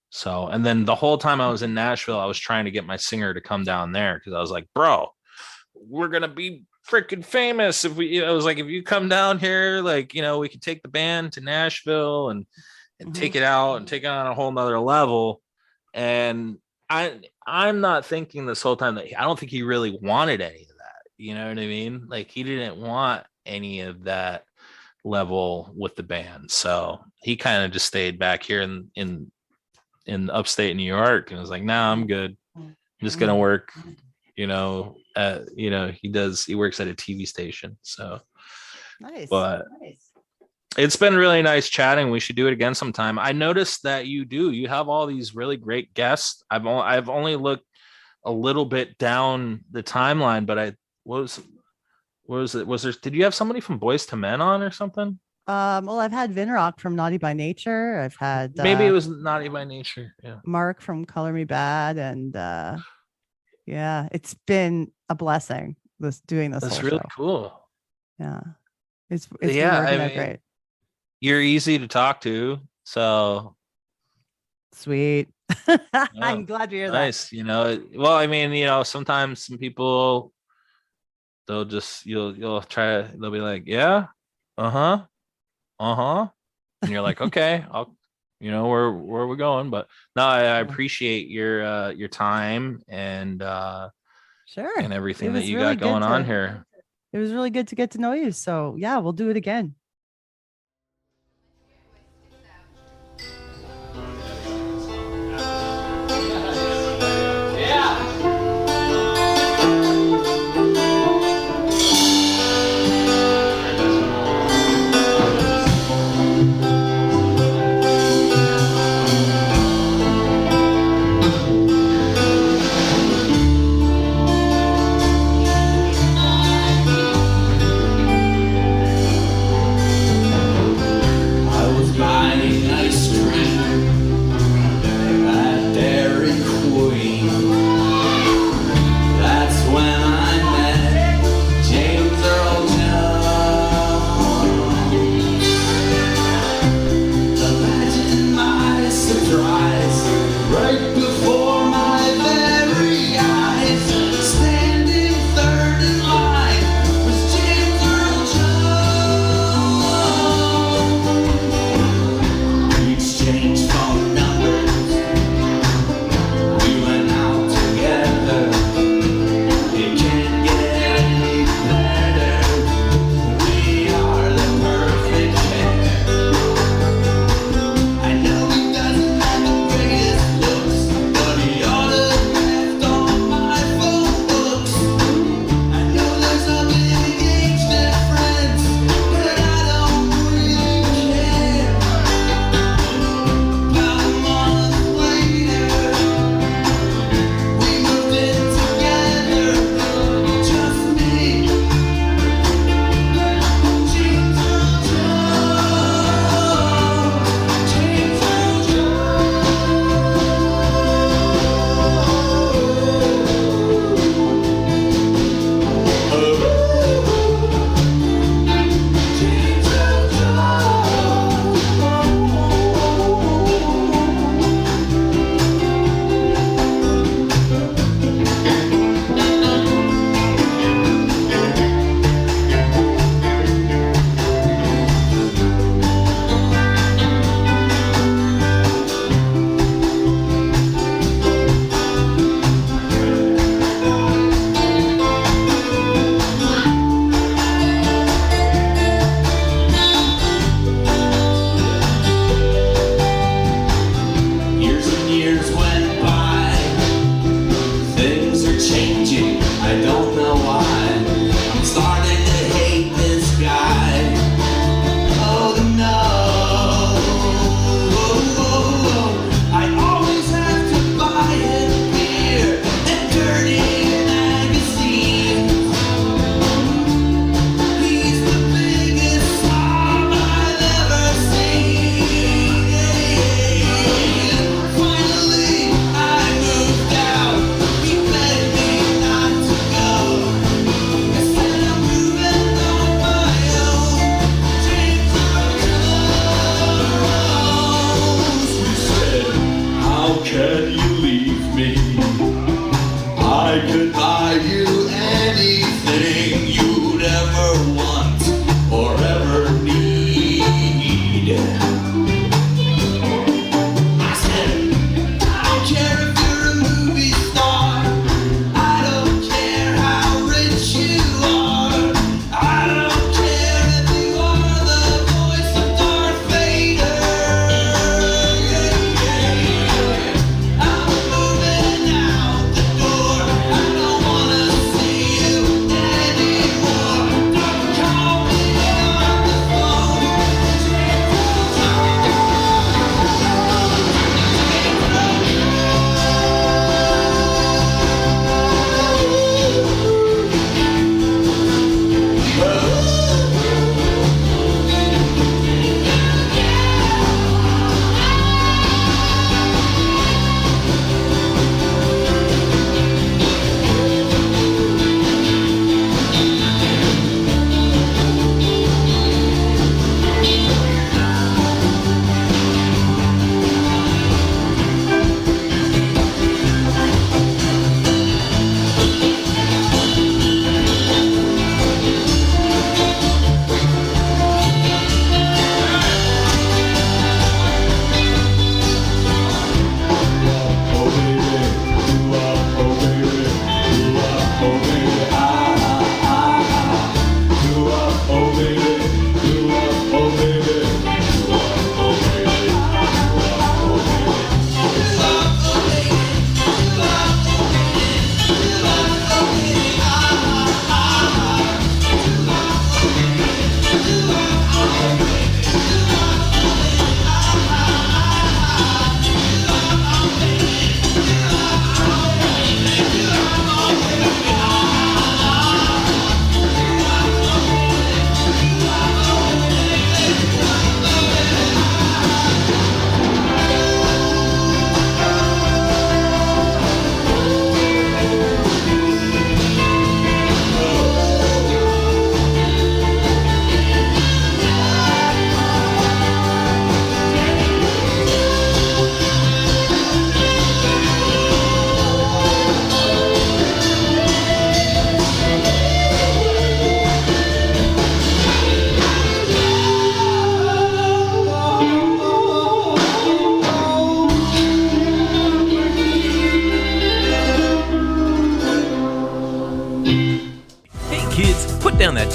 So, and then the whole time I was in Nashville, I was trying to get my singer to come down there, because I was like, bro, we're gonna be freaking famous if we, I was like, if you come down here, like, you know, we could take the band to Nashville and take it out and take it on a whole nother level. And I'm not thinking this whole time that I don't think he really wanted any of that. You know what I mean? Like, he didn't want any of that level with the band. So he kind of just stayed back here in upstate New York and was like, nah, I'm good. I'm just gonna work, he works at a TV station. So, Nice. but it's been really nice chatting. We should do it again sometime. I noticed that you have all these really great guests. I've only looked a little bit down the timeline, but was there, did you have somebody from Boys to Men on or something? Well, I've had Vinrock from Naughty by Nature. I've had maybe it was Naughty by Nature. Yeah. Mark from Color Me Bad, and yeah, it's been a blessing doing this. That's whole really show. Cool. Yeah, it's been working out great. You're easy to talk to, so sweet. I'm glad to hear that. Nice. Well, I mean, sometimes some people they'll just they'll be like, yeah, and you're like, okay, I'll, where we're going. But no, I appreciate your time and sure, and everything that you got going on here. It was really good to get to know you. So yeah, we'll do it again.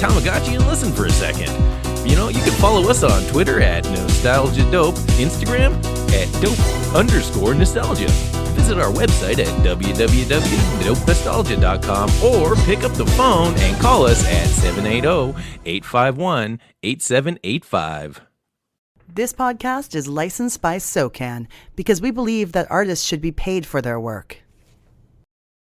Tamagotchi and listen for a second. You know, you can follow us on Twitter at NostalgiaDope, Instagram at dope_nostalgia. Visit our website at www.dopenostalgia.com or pick up the phone and call us at 780-851-8785. This podcast is licensed by SOCAN because we believe that artists should be paid for their work.